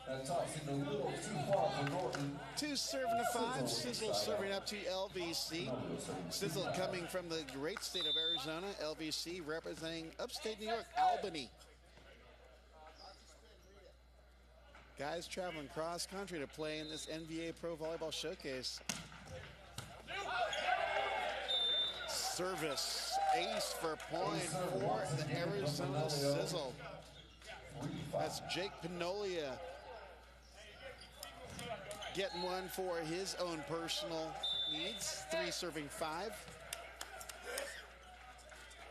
Speaker 4: That tossing a little too far for Norton.
Speaker 1: 2 serving to 5. Sizzle serving up to LVC. Sizzle coming from the great state of Arizona. LVC representing upstate New York, Albany. Guys traveling cross country to play in this NVA Pro Volleyball Showcase. Service ace for point for the Arizona Sizzle. That's Jake Pinolia getting one for his own personal needs. 3 serving 5.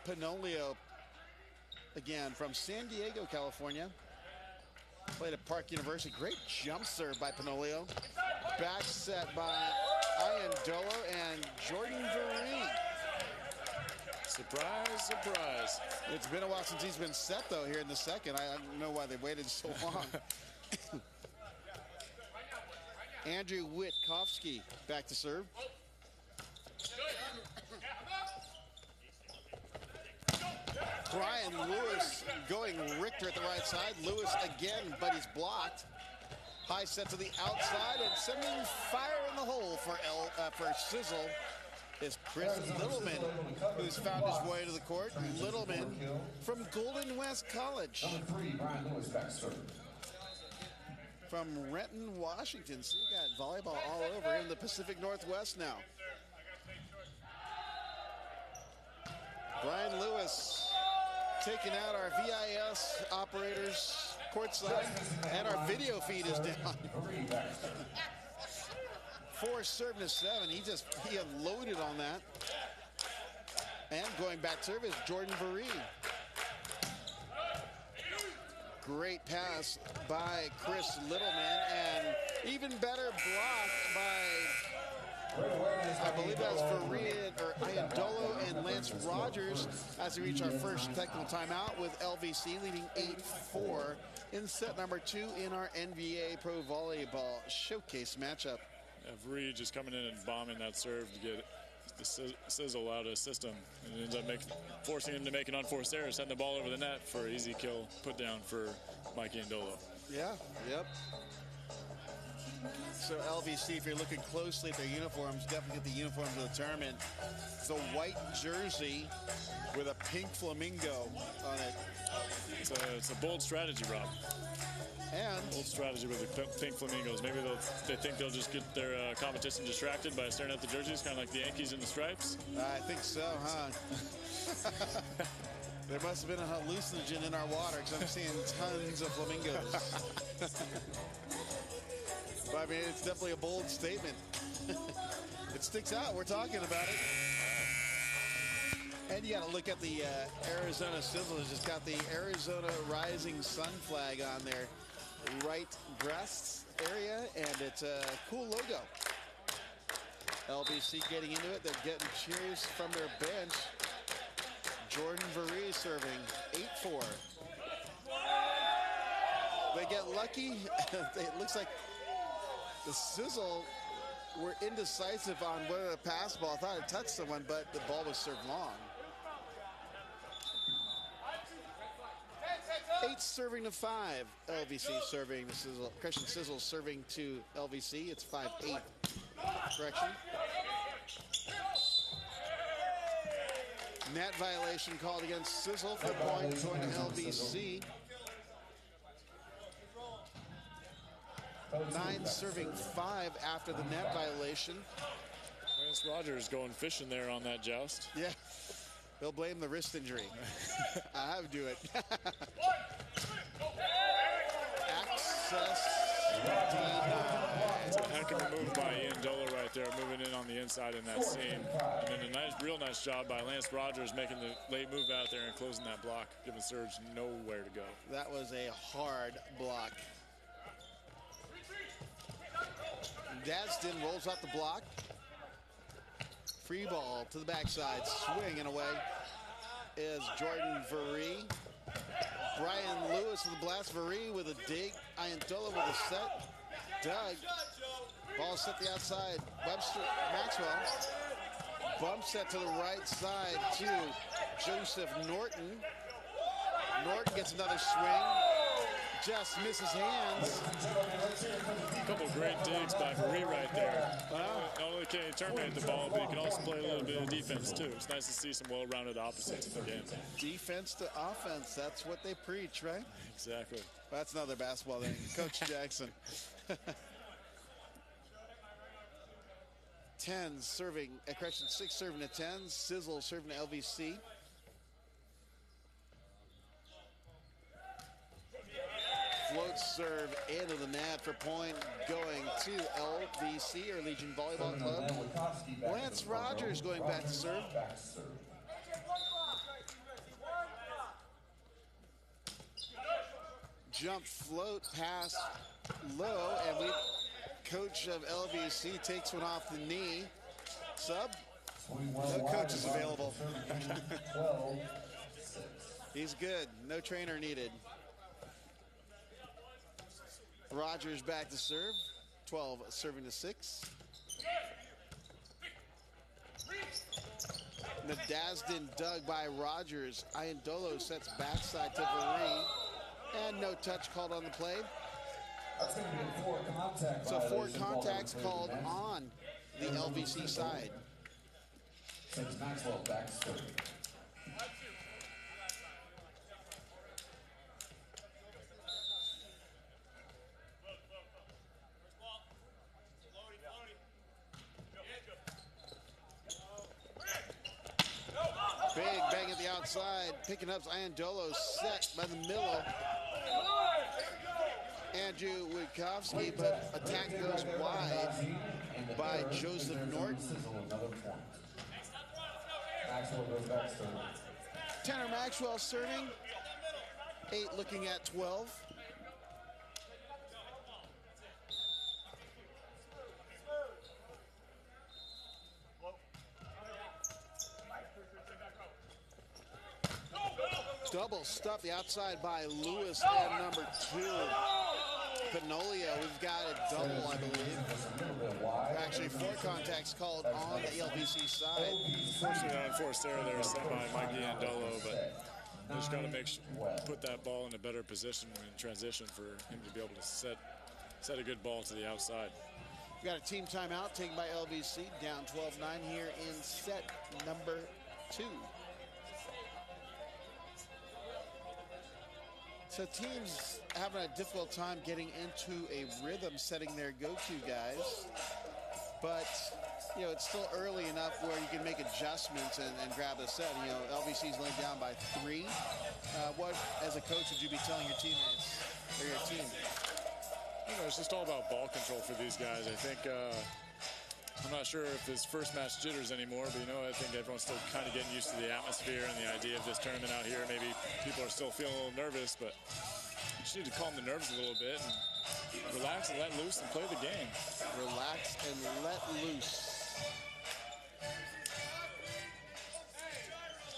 Speaker 1: Pinolio, again, from San Diego, California. Played at Park University. Great jump serve by Pinolio. Back set by Ian Dolo and Jordan Varee.
Speaker 3: Surprise, surprise.
Speaker 1: It's been a while since he's been set, though, here in the second. I don't know why they waited so long. Andrew Witkowski back to serve. Brian Lewis going Richter at the right side. Lewis again, but he's blocked. High set to the outside and sending fire in the hole for Sizzle is Chris Littleman, who's found his way to the court. Littleman from Golden West College.
Speaker 4: Number 3, Brian Lewis back serve.
Speaker 1: From Renton, Washington. So you got volleyball all over in the Pacific Northwest now. Brian Lewis taking out our VIS operators courtside, and our video feed is down. 4 serving to 7. He unloaded on that. And going back service, Jordan Varee. Great pass by Chris Littleman, and even better block by, I believe that's Varee or Iandolo and Lance Rogers as we reach our first technical timeout with LVC leading 8-4 in set number 2 in our NVA Pro Volleyball Showcase matchup.
Speaker 3: Varee just coming in and bombing that serve to get the Sizzle out of his system, and ends up forcing him to make an unforced error, sending the ball over the net for an easy kill put down for Micah Steiner.
Speaker 1: Yeah, yep. So LVC, if you're looking closely at their uniforms, definitely get the uniforms of the tournament. It's a white jersey with a pink flamingo on it.
Speaker 3: It's a bold strategy, Rob.
Speaker 1: And
Speaker 3: old strategy with the pink flamingos. Maybe they think they'll just get their competition distracted by staring at the jerseys, kind of like the Yankees in the stripes.
Speaker 1: I think so, huh? There must have been a hallucinogen in our water because I'm seeing tons of flamingos. But I mean, it's definitely a bold statement. It sticks out. We're talking about it. And you got to look at the Arizona Sizzle. It's just got the Arizona Rising Sun flag on their right breast area, and it's a cool logo. LVC getting into it. They're getting cheers from their bench. Jordan Varee serving 8-4. They get lucky. It looks like the Sizzle were indecisive on whether to pass the ball. I thought it touched someone, but the ball was served long. 8 serving to 5. LVC serving to Sizzle. Christian Sizzle serving to LVC. It's 5-8. Correction. Net violation called against Sizzle for point going to LVC. 9 serving 5 after the net violation.
Speaker 3: Lance Rogers going fishing there on that joust.
Speaker 1: Yeah, they'll blame the wrist injury. I have to do it. Access denied.
Speaker 3: It's a heck of a move by Iandolo right there, moving in on the inside in that seam. And then a real nice job by Lance Rogers making the late move out there and closing that block, giving Surge nowhere to go.
Speaker 1: That was a hard block. Gadsden rolls out the block. Free ball to the backside. Swinging away is Jordan Varee. Brian Lewis with the blast. Varee with a dig. Iandolo with a set. Doug. Ball set the outside. Webster Maxwell. Bump set to the right side to Joseph Norton. Norton gets another swing. Just misses hands.
Speaker 3: A couple of great digs by Varee right there. Not only can he terminate the ball, but he can also play a little bit of defense too. It's nice to see some well-rounded opposites in the game.
Speaker 1: Defense to offense, that's what they preach, right?
Speaker 3: Exactly.
Speaker 1: That's another basketball thing. Coach Jackson. 10 serving, correction, 6 serving to 10. Sizzle serving to LVC. Float serve into the net for point going to LVC, or Legion Volleyball Club. Lance Rogers going back to serve. Jump float pass low, and coach of LVC takes one off the knee. Sub No coaches available.
Speaker 4: 12-6.
Speaker 1: He's good. No trainer needed. Rogers back to serve. 12 serving to 6. Nadasdin dug by Rogers. Iandolo sets backside to Varee. And no touch called on the play.
Speaker 4: That's going to be a 4 contact.
Speaker 1: So 4
Speaker 4: violation
Speaker 1: contacts called
Speaker 4: next.
Speaker 1: on the LVC side.
Speaker 4: Sends Maxwell back to serve.
Speaker 1: Big bang at the outside. Picking up Iandolo, set by the middle. Andrew Witkowski, but attack goes wide by Joseph Norton.
Speaker 4: Sizzle another point. Maxwell goes back to serve.
Speaker 1: Tanner Maxwell serving. 8 looking at 12. Double stuff the outside by Lewis and number 2. Panolia, we've got a double, I believe. Actually, 4 contacts called on the LVC side.
Speaker 3: Unfortunately, unforced error there set by Micah Steiner, but just got to put that ball in a better position in transition for him to be able to set a good ball to the outside.
Speaker 1: We've got a team timeout taken by LVC, down 12-9 here in set number 2. So teams having a difficult time getting into a rhythm, setting their go-to guys. But, you know, it's still early enough where you can make adjustments and grab a set. You know, LVC's laying down by 3. What, as a coach, would you be telling your teammates or your team?
Speaker 3: You know, it's just all about ball control for these guys. I think, I'm not sure if it's first match jitters anymore, but, you know, I think everyone's still kind of getting used to the atmosphere and the idea of this tournament out here. Maybe people are still feeling a little nervous, but you just need to calm the nerves a little bit and relax and let loose and play the game.
Speaker 1: Relax and let loose.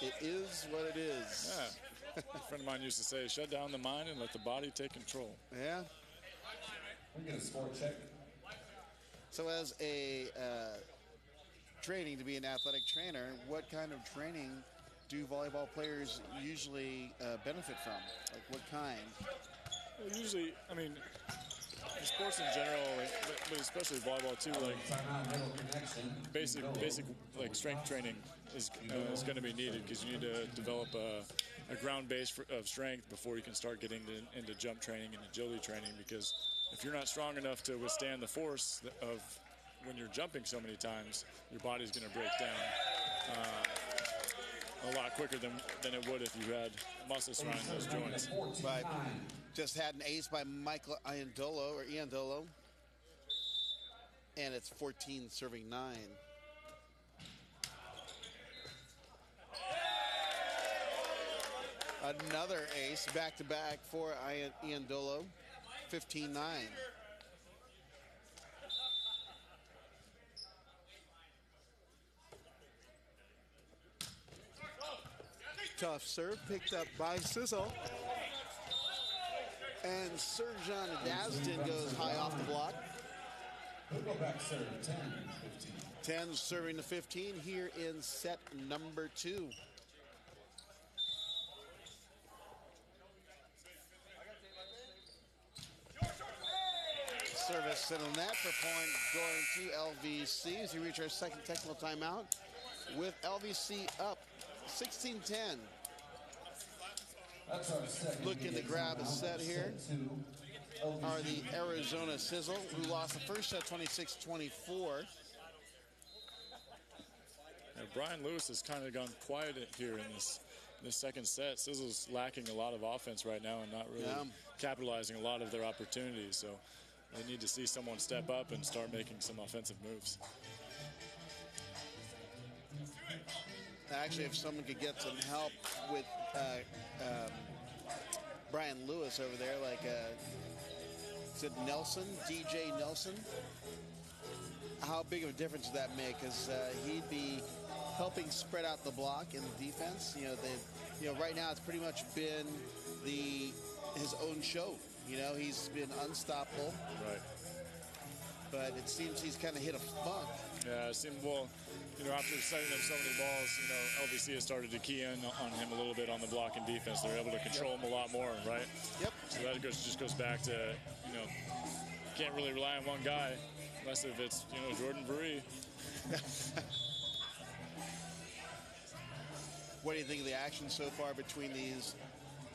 Speaker 1: It is what it is.
Speaker 3: Yeah. A friend of mine used to say, shut down the mind and let the body take control.
Speaker 1: Yeah.
Speaker 4: We get a score check.
Speaker 1: So as a training to be an athletic trainer, what kind of training do volleyball players usually benefit from? Like what kind?
Speaker 3: Well, usually, I mean, in sports in general, but especially volleyball too, like basic like strength training is going to be needed because you need to develop a ground base of strength before you can start getting into jump training and agility training, because if you're not strong enough to withstand the force of when you're jumping so many times, your body's going to break down a lot quicker than it would if you had muscle surrounding those joints.
Speaker 1: Right. Just had an ace by Michael Iandolo, and it's 14 serving 9. Another ace back-to-back for Iandolo, 15-9. Tough serve picked up by Sizzle. And Serjan Nadasdin goes high off the block.
Speaker 4: We'll go back serve 10, 15.
Speaker 1: 10 serving to 15 here in set number 2. Service and a net for point going to LVC as we reach our second technical timeout with LVC up 16-10.
Speaker 4: That's our second.
Speaker 1: Looking to grab a set here are the Arizona Sizzle, who lost the first set 26-24.
Speaker 3: Brian Lewis has kind of gone quiet here in this second set. Sizzle's lacking a lot of offense right now and not really capitalizing a lot of their opportunities. So they need to see someone step up and start making some offensive moves.
Speaker 1: Actually, if someone could get some help with Brian Lewis over there, like is it Nelson, DJ Nelson? How big of a difference does that make? Because he'd be helping spread out the block in the defense. Right now it's pretty much been his own show. He's been unstoppable.
Speaker 3: Right.
Speaker 1: But it seems he's kind of hit a funk.
Speaker 3: Yeah, it seemed, after setting them so many balls, LVC has started to key in on him a little bit on the block and defense. They're able to control him a lot more, right?
Speaker 1: Yep.
Speaker 3: So that just goes back to, can't really rely on one guy unless if it's, Jordan Veree.
Speaker 1: What do you think of the action so far between these,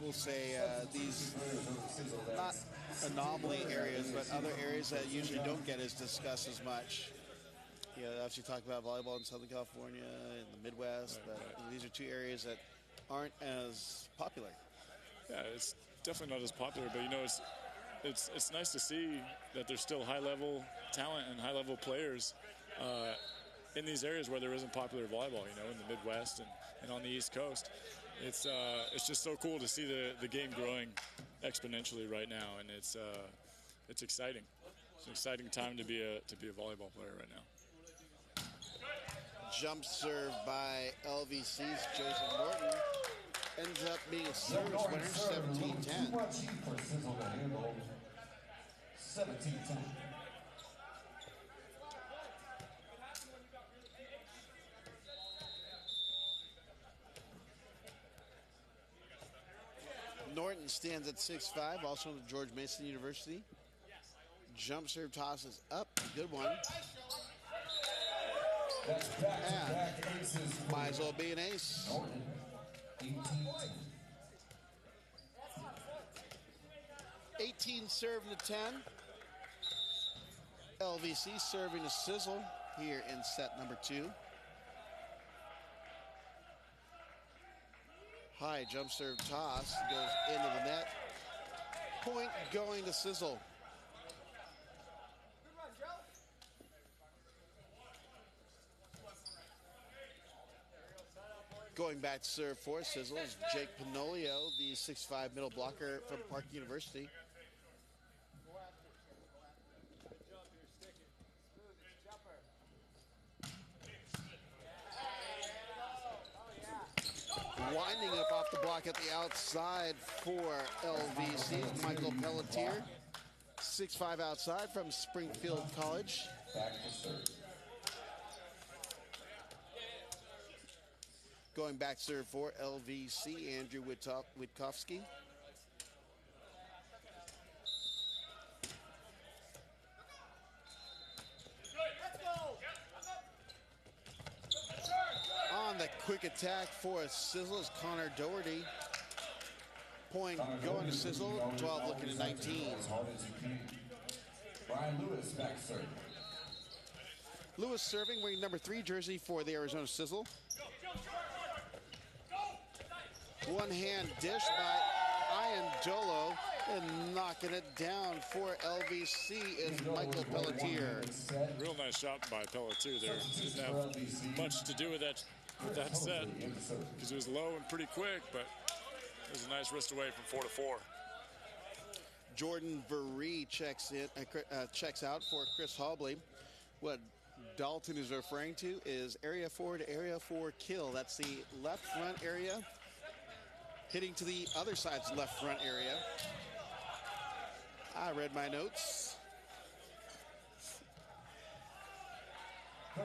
Speaker 1: we'll say, these not anomaly areas, but other areas that usually don't get as discussed as much? Obviously talk about volleyball in Southern California and the Midwest, but these are two areas that aren't as popular.
Speaker 3: Yeah, it's definitely not as popular, but it's nice to see that there's still high-level talent and high-level players in these areas where there isn't popular volleyball, in the Midwest and on the East Coast. It's just so cool to see the game growing exponentially right now, and it's exciting. It's an exciting time to be a volleyball player right now.
Speaker 1: Jump serve by LVC's Joseph Norton ends up being a service winner, 17-10.
Speaker 4: For Sizzle to handle 17-10.
Speaker 1: Norton stands at 6'5", also at George Mason University. Jump serve tosses up, good one. And might as well be an ace. 18 serving to 10. LVC serving to Sizzle here in set number 2. High jump serve toss goes into the net. Point going to Sizzle. Going back to serve for Sizzle is Jake Panolio, the 6'5" middle blocker from Park University. Winding up off the block at the outside for LVC, Michael Pelletier, 6'5" outside from Springfield College.
Speaker 4: Back to serve.
Speaker 1: Going back to serve for LVC, Andrew Witkowski. On the quick attack for Sizzle is Connor Doherty. Point going to Sizzle, 12 looking at 19.
Speaker 4: As hard as you can. Brian Lewis back serve.
Speaker 1: Lewis serving, wearing number 3 jersey for the Arizona Sizzle. One hand dish by Ian Dolo, and knocking it down for LVC is Michael Pelletier.
Speaker 3: Real nice shot by Pelletier there. Didn't have much to do with that set because it was low and pretty quick, but it was a nice wrist away from 4-4.
Speaker 1: Jordan Veree checks out for Chris Hobley. What Dalton is referring to is area 4 to area 4 kill. That's the left front area, hitting to the other side's left front area. I read my notes.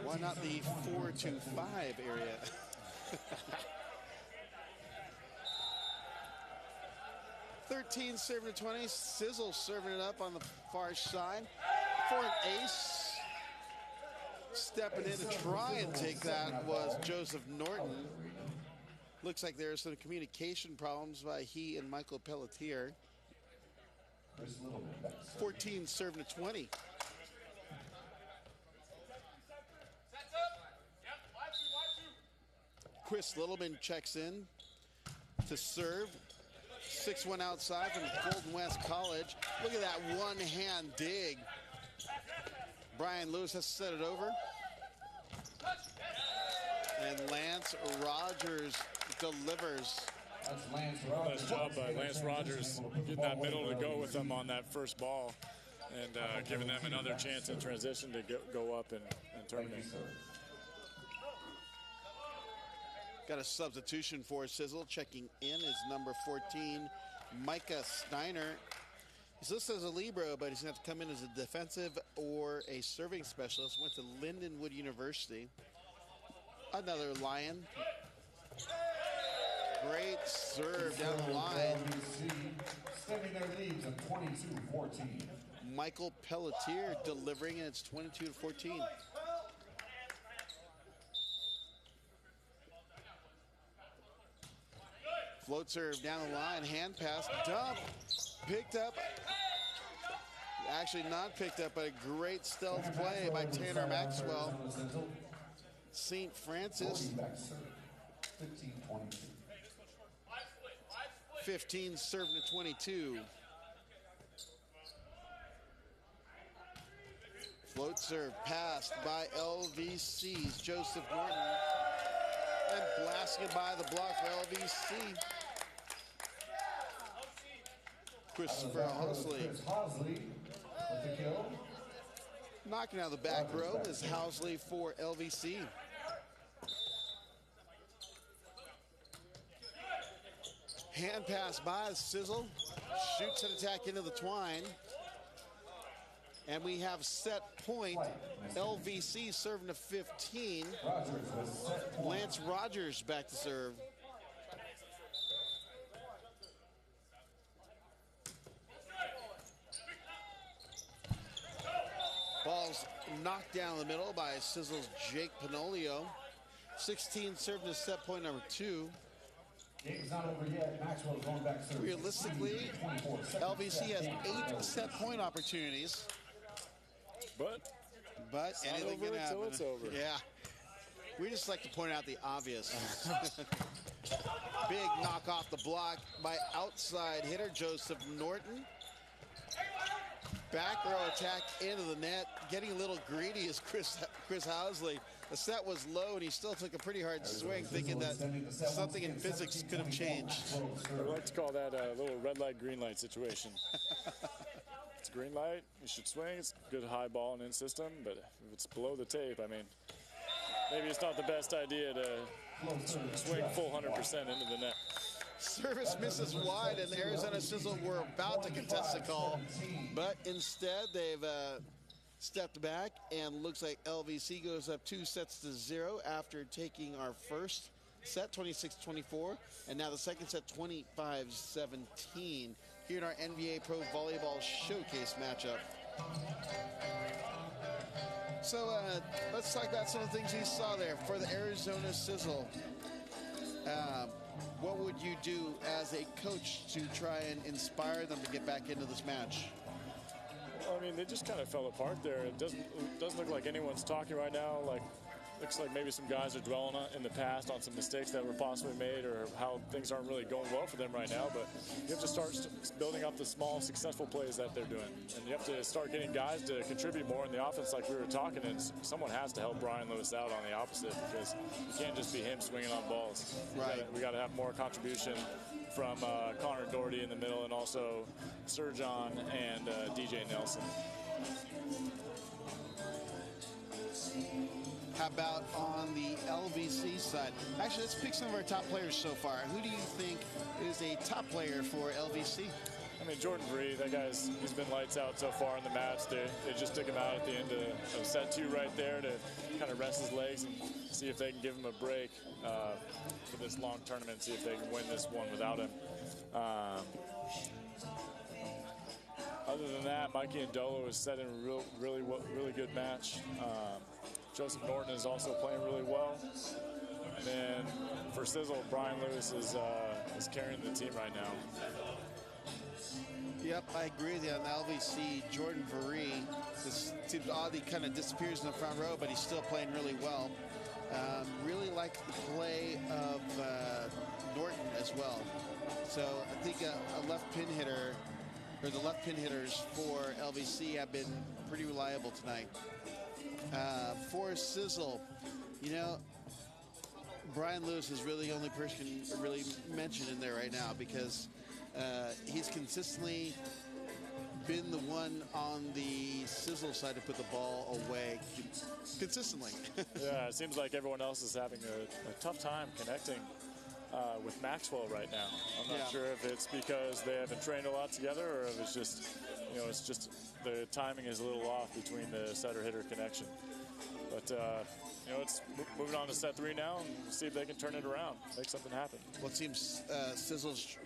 Speaker 1: Why not the 4 to 5 area? $13 serving to 20. Sizzle serving it up on the far side for an ace. Stepping in to try and take that was Joseph Norton. Looks like there are some communication problems by he and Michael Pelletier. 14 serving to 20. Chris Littleman checks in to serve. 6-1 outside from Golden West College. Look at that one-hand dig. Brian Lewis has to set it over. And Lance Rogers delivers.
Speaker 4: That's Lance Rogers.
Speaker 3: Nice job by Lance Rogers getting that middle to go with them on that first ball and giving them another chance in transition to go up and terminate.
Speaker 1: Got a substitution for Sizzle. Checking in is number 14, Micah Steiner. He's listed as a libero, but he's going to have to come in as a defensive or a serving specialist. Went to Lindenwood University. Another Lion. Great serve down the line.
Speaker 4: Extending their lead to 22-14.
Speaker 1: Michael Pelletier delivering, and it's 22-14. Float serve down the line, hand pass, dump, picked up. Actually not picked up, but a great stealth play by Tanner Maxwell. St. Francis. 15 serving to 22. Float serve passed by LVC's Joseph Norton. And blasting it by the block for LVC. Christopher Housley.
Speaker 4: With the kill.
Speaker 1: Knocking out the back row is Housley for LVC. Hand pass by Sizzle. Shoots an attack into the twine. And we have set point. LVC serving to 15. Lance Rogers back to serve. Ball's knocked down the middle by Sizzle's Jake Panolio. 16 serving to set point number 2.
Speaker 4: Game's not over yet. Maxwell's going back service.
Speaker 1: Realistically, LVC has 8 set point opportunities. But anything can happen.
Speaker 3: It's over.
Speaker 1: Yeah. We just like to point out the obvious. Big knock off the block by outside hitter Joseph Norton. Back row attack into the net. Getting a little greedy is Chris Housley. The set was low, and he still took a pretty hard swing, thinking that something in physics could have changed.
Speaker 3: I like to call that a little red light, green light situation. It's a green light, you should swing. It's good high ball and in system, but if it's below the tape, I mean, maybe it's not the best idea to swing full 100% into the net.
Speaker 1: Service misses wide, and Arizona Sizzle were about to contest the call, but instead they've stepped back, and looks like LVC goes up 2-0 after taking our first set, 26-24, and now the second set, 25-17, here in our NVA Pro Volleyball Showcase matchup. So let's talk about some of the things you saw there for the Arizona Sizzle. What would you do as a coach to try and inspire them to get back into this match?
Speaker 3: Well, I mean, they just kind of fell apart there. It doesn't look like anyone's talking right now. Looks like maybe some guys are dwelling in the past on some mistakes that were possibly made, or how things aren't really going well for them right now. But you have to start building up the small, successful plays that they're doing. And you have to start getting guys to contribute more in the offense like we were talking. And someone has to help Brian Lewis out on the opposite, because you can't just be him swinging on balls.
Speaker 1: Right.
Speaker 3: We got to have more contribution from Connor Doherty in the middle, and also Sir John and DJ Nelson.
Speaker 1: How about on the LVC side? Actually, let's pick some of our top players so far. Who do you think is a top player for LVC?
Speaker 3: I mean, Jordan Vree, that he's been lights out so far in the match. They just took him out at the end of set 2 right there to kind of rest his legs and see if they can give him a break for this long tournament, see if they can win this one without him. Other than that, Mikey Ndolo is setting a really good match. Joseph Norton is also playing really well. And then for Sizzle, Brian Lewis is carrying the team right now.
Speaker 1: Yep, I agree with you on LVC. Jordan Varee, this seems odd, he kind of disappears in the front row, but he's still playing really well. Really like the play of Norton as well. So I think a left pin hitter, or the left pin hitters for LVC have been pretty reliable tonight. For Sizzle, you know, Brian Lewis is really the only person really mentioned in there right now, because he's consistently been the one on the Sizzle side to put the ball away consistently.
Speaker 3: Yeah, it seems like everyone else is having a tough time connecting with Maxwell right now. I'm not sure if it's because they haven't trained a lot together or if it's just, it's just the timing is a little off between the setter-hitter connection. But, it's moving on to set 3 now, and we'll see if they can turn it around, make something happen.
Speaker 1: Well, it seems Sizzle's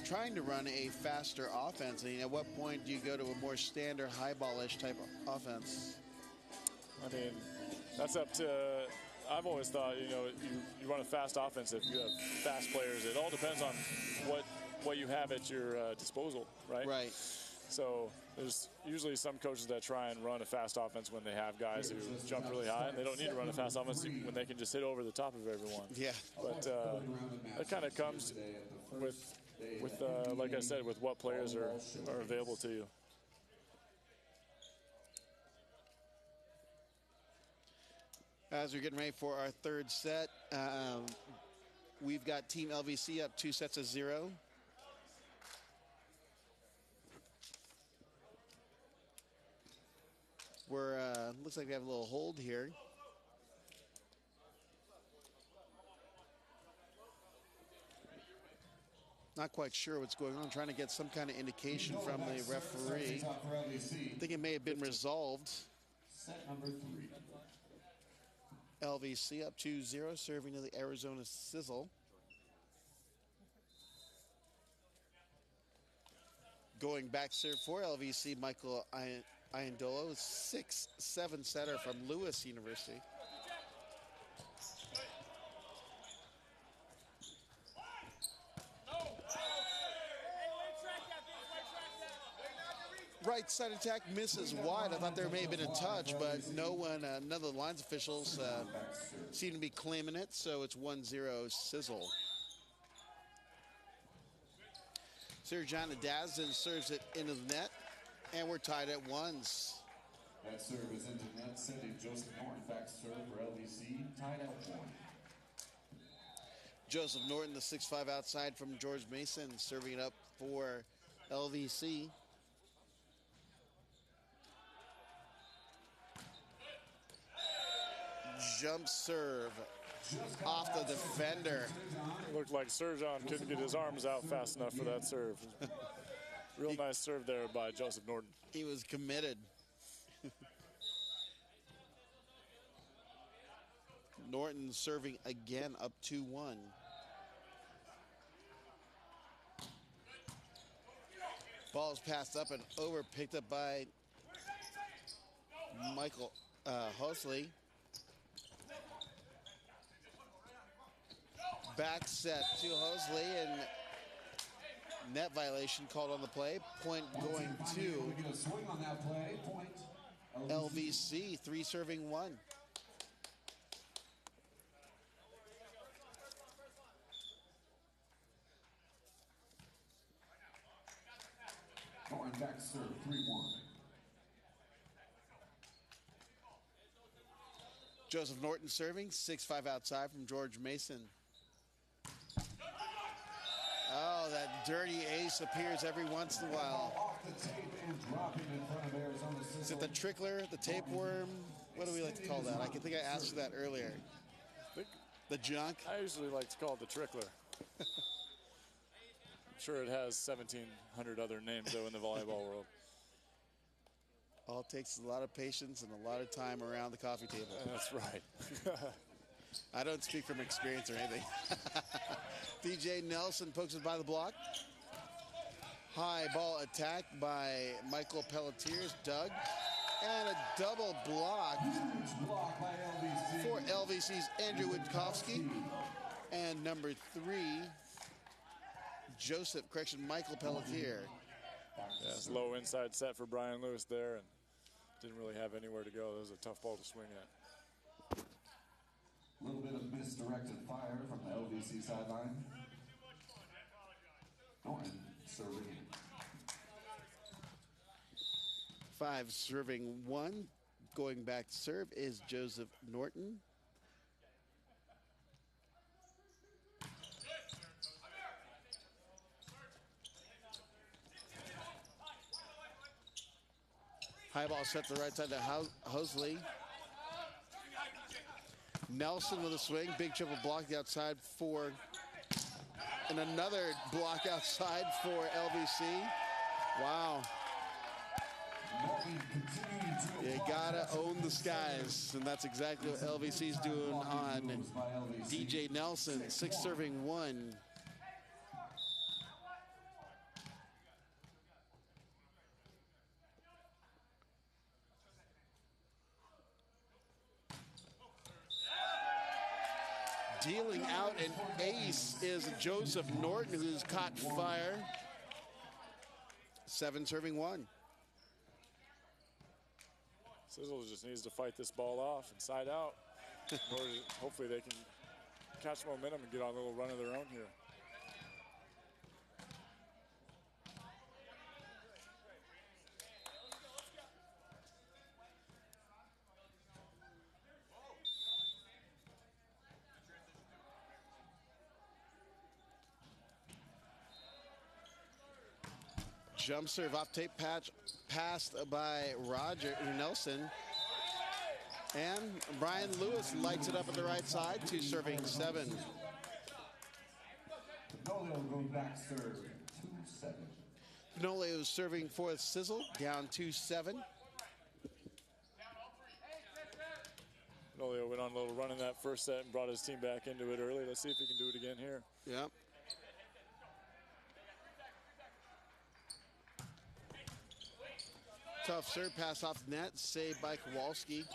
Speaker 1: trying to run a faster offense. And at what point do you go to a more standard high ball-ish type of offense?
Speaker 3: I mean, that's up to. I've always thought, you run a fast offense if you have fast players. It all depends on what you have at your disposal, right?
Speaker 1: Right.
Speaker 3: So there's usually some coaches that try and run a fast offense when they have guys who jump really high, and they don't need to run a fast offense when they can just hit over the top of everyone.
Speaker 1: Yeah.
Speaker 3: But that kind of comes with like I said, with what players are available to you.
Speaker 1: As we're getting ready for our third set, we've got Team LVC up 2-0. Looks like we have a little hold here. Not quite sure what's going on. Trying to get some kind of indication from the referee. I think it may have been resolved.
Speaker 4: Set number 3.
Speaker 1: LVC up 2-0, serving to the Arizona Sizzle. Going back serve for LVC, Michael Iandolo, 6'7" setter from Lewis University. Right side attack misses wide. I thought there may have been a touch, but none of the lines officials seem to be claiming it, so it's 1-0 Sizzle. Sirjana Dazin serves it into the net, and we're tied at 1s.
Speaker 2: That serve is into net, sending Joseph Norton back serve for LVC, tied at 1.
Speaker 1: Joseph Norton, the 6'5" outside from George Mason, serving it up for LVC. Jump serve off the defender.
Speaker 3: Looked like Sirjan couldn't get his arms out fast enough for that serve. Real nice serve there by Joseph Norton.
Speaker 1: He was committed. Norton serving again, up 2-1. Ball's passed up and over, picked up by Michael Hosley. Back set to Hosley, and net violation called on the play. Point going to LVC, 3 serving 1.
Speaker 2: Norton back serve, 3-1.
Speaker 1: Joseph Norton serving, 6'5" outside from George Mason. Oh, that dirty ace appears every once in a while. Is it the trickler, the tapeworm? What do we like to call that? I think I asked you that earlier. The junk?
Speaker 3: I usually like to call it the trickler. I'm sure it has 1,700 other names, though, in the volleyball world.
Speaker 1: All it takes is a lot of patience and a lot of time around the coffee table.
Speaker 3: That's right.
Speaker 1: I don't speak from experience or anything. DJ Nelson pokes it by the block. High ball attack by Michael Pelletiers, dug. And a double block for LVC's Andrew Witkowski. And number 3, Michael Pelletier.
Speaker 3: Yes, low inside set for Brian Lewis there, and didn't really have anywhere to go. That was a tough ball to swing at.
Speaker 2: A little bit of misdirected fire from the LVC sideline. Norton serving.
Speaker 1: 5 serving 1. Going back to serve is Joseph Norton. High ball set to the right side to Hosley. Nelson with a swing. Big triple block outside for, and another block outside for LVC. Wow. You gotta own the skies, and that's exactly what LVC's doing on DJ Nelson. 6 serving 1. Dealing out an ace is Joseph Norton, who's caught fire. 7 serving 1.
Speaker 3: Sizzle just needs to fight this ball off and side out. Or hopefully they can catch momentum and get on a little run of their own here.
Speaker 1: Jump serve off tape patch passed by Roger Nelson. And Brian Lewis lights it up at the right side, 2 serving 7.
Speaker 4: Pinolio goes back serve, 2-7.
Speaker 1: Pinolio serving for Sizzle, down 2-7.
Speaker 3: Pinolio went on a little run in that first set and brought his team back into it early. Let's see if he can do it again here.
Speaker 1: Yep. Tough serve pass off the net, saved by Kowalski.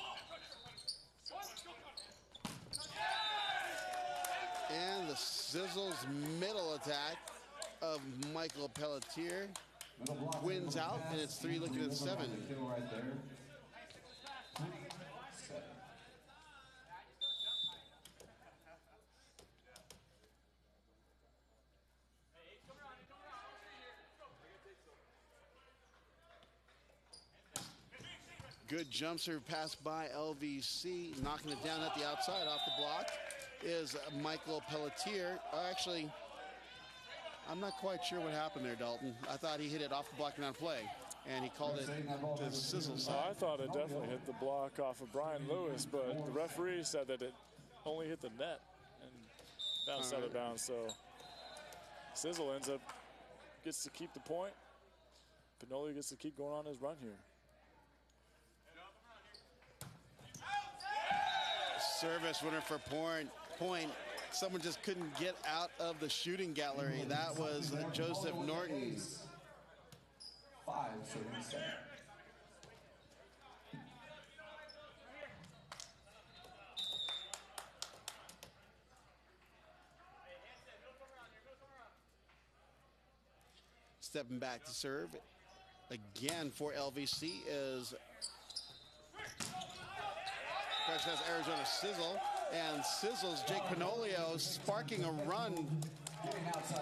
Speaker 1: And the Sizzle's middle attack of Michael Pelletier wins out, and it's 3 looking at 7.
Speaker 4: Right there.
Speaker 1: Good jump serve pass by LVC. Knocking it down at the outside off the block is Michael Pelletier. Actually, I'm not quite sure what happened there, Dalton. I thought he hit it off the block and on play, and he called it to Sizzle side.
Speaker 3: I thought it definitely hit the block off of Brian Lewis, but the referee said that it only hit the net and bounced out of bounds. So Sizzle gets to keep the point. Pinolio gets to keep going on his run here.
Speaker 1: Service winner for point. Someone just couldn't get out of the shooting gallery. That was Joseph Norton.
Speaker 4: 5 serving 7.
Speaker 1: Stepping back to serve again for LVC is has Arizona Sizzle, and Sizzle's Jake Pinolio sparking a run.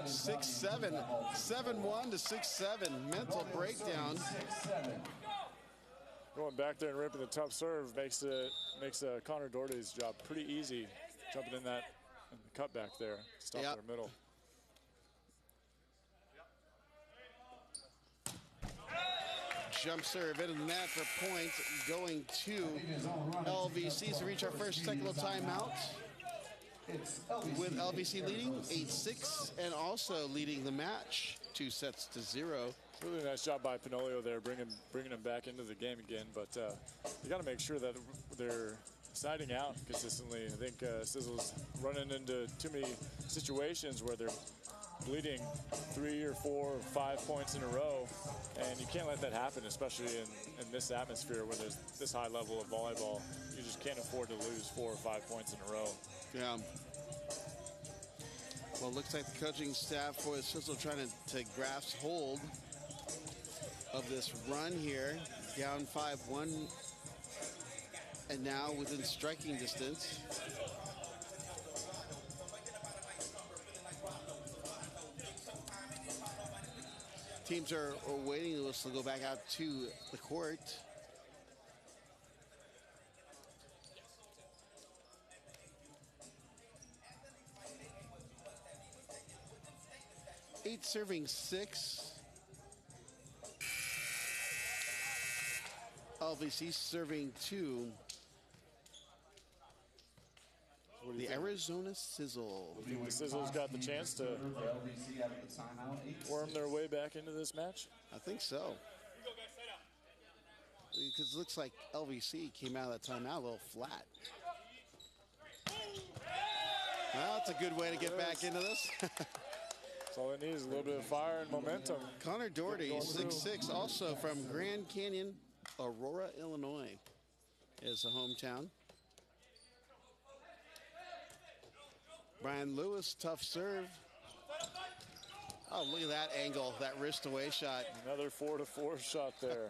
Speaker 1: 6-7, 7-1 to 6-7. Mental breakdown.
Speaker 3: Going back there and ripping the tough serve makes Connor Doherty's job pretty easy, jumping in the cutback there, stop their middle.
Speaker 1: Jump serve into the net for points, going to LVC to reach our first technical timeout. With LVC leading 8-6 and also leading the match 2-0.
Speaker 3: Really nice job by Pinolio there, bringing him back into the game again. But you got to make sure that they're siding out consistently. I think Sizzle's running into too many situations where they're bleeding 3 or 4 or 5 points in a row, and you can't let that happen, especially in this atmosphere where there's this high level of volleyball. You just can't afford to lose 4 or 5 points in a row.
Speaker 1: Yeah. Well, it looks like the coaching staff for Sizzle trying to grasp hold of this run here, down 5-1, and now within striking distance. Teams are waiting the whistle to go back out to the court. Eight serving 6. LVC serving to the Arizona Sizzle.
Speaker 3: I think the Sizzle's got the chance to
Speaker 2: LVC out of the timeout.
Speaker 3: worm their way back into this match.
Speaker 1: I think so. Because it looks like LVC came out of that timeout a little flat. Well, that's a good way to get back into this.
Speaker 3: That's all it needs, a little bit of fire and momentum.
Speaker 1: Connor Doherty, 6'6", also from Grand Canyon, Aurora, Illinois, is the hometown. Brian Lewis, tough serve. Oh, look at that angle, that wrist away shot.
Speaker 3: Another 4-4 shot there.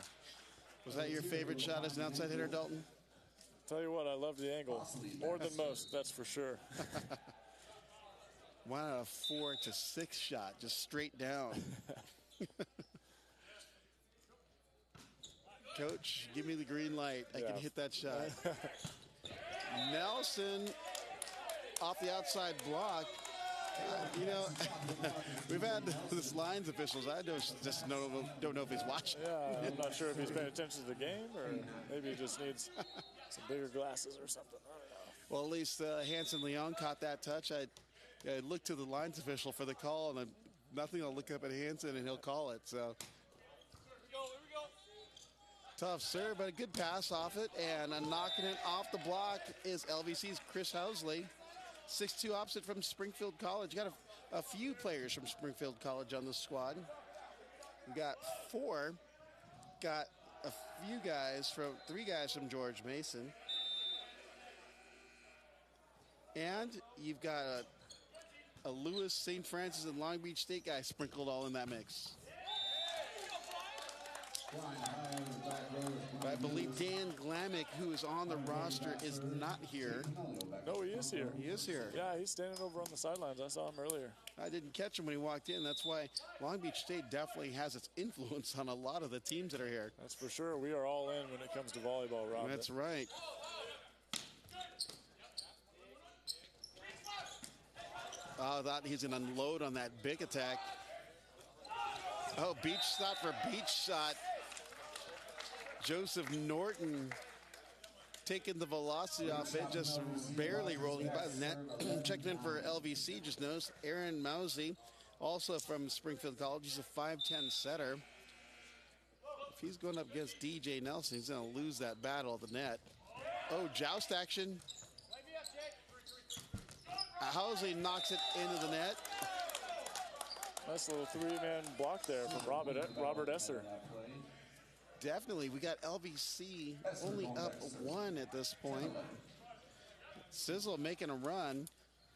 Speaker 1: Was that your favorite shot as an outside hitter, Dalton?
Speaker 3: Tell you what, I love the angle. More than most, that's for sure.
Speaker 1: 1 out of 4 to 6 shot, just straight down. Coach, give me the green light. I can hit that shot. Nelson off the outside block. You know, we've had this lines officials. I just don't know if he's watching.
Speaker 3: Yeah, I'm not sure if he's paying attention to the game or maybe he just needs some bigger glasses or something. I don't know.
Speaker 1: Well, at least Hanson Leon caught that touch. I looked to the lines official for the call, and nothing. I'll look up at Hanson, and he'll call it. So tough serve, but a good pass off it, and knocking it off the block is LVC's Chris Housley. 6'2", opposite from Springfield College. Got a few players from Springfield College on the squad. We got 4. Got a few guys from 3 guys from George Mason. And you've got a Lewis, St. Francis, and Long Beach State guy sprinkled all in that mix. But I believe Dan Glamick, who is on the roster, is not here.
Speaker 3: No, he is here.
Speaker 1: He is here.
Speaker 3: Yeah, he's standing over on the sidelines. I saw him earlier.
Speaker 1: I didn't catch him when he walked in. That's why Long Beach State definitely has its influence on a lot of the teams that are here.
Speaker 3: That's for sure. We are all in when it comes to volleyball, Rob.
Speaker 1: That's right. Oh, I thought he's going to unload on that big attack. Oh, beach shot for beach shot. Joseph Norton taking the velocity off it, just barely rolling by the net. Checking in for LVC, just noticed Aaron Mousey, also from Springfield College. He's a 5'10" setter. If he's going up against DJ Nelson, he's going to lose that battle at the net. Oh, joust action. Housley knocks it into the net.
Speaker 3: Nice little 3-man block there from Robert Esser.
Speaker 1: Definitely. We got LVC only up 1 at this point. Sizzle making a run.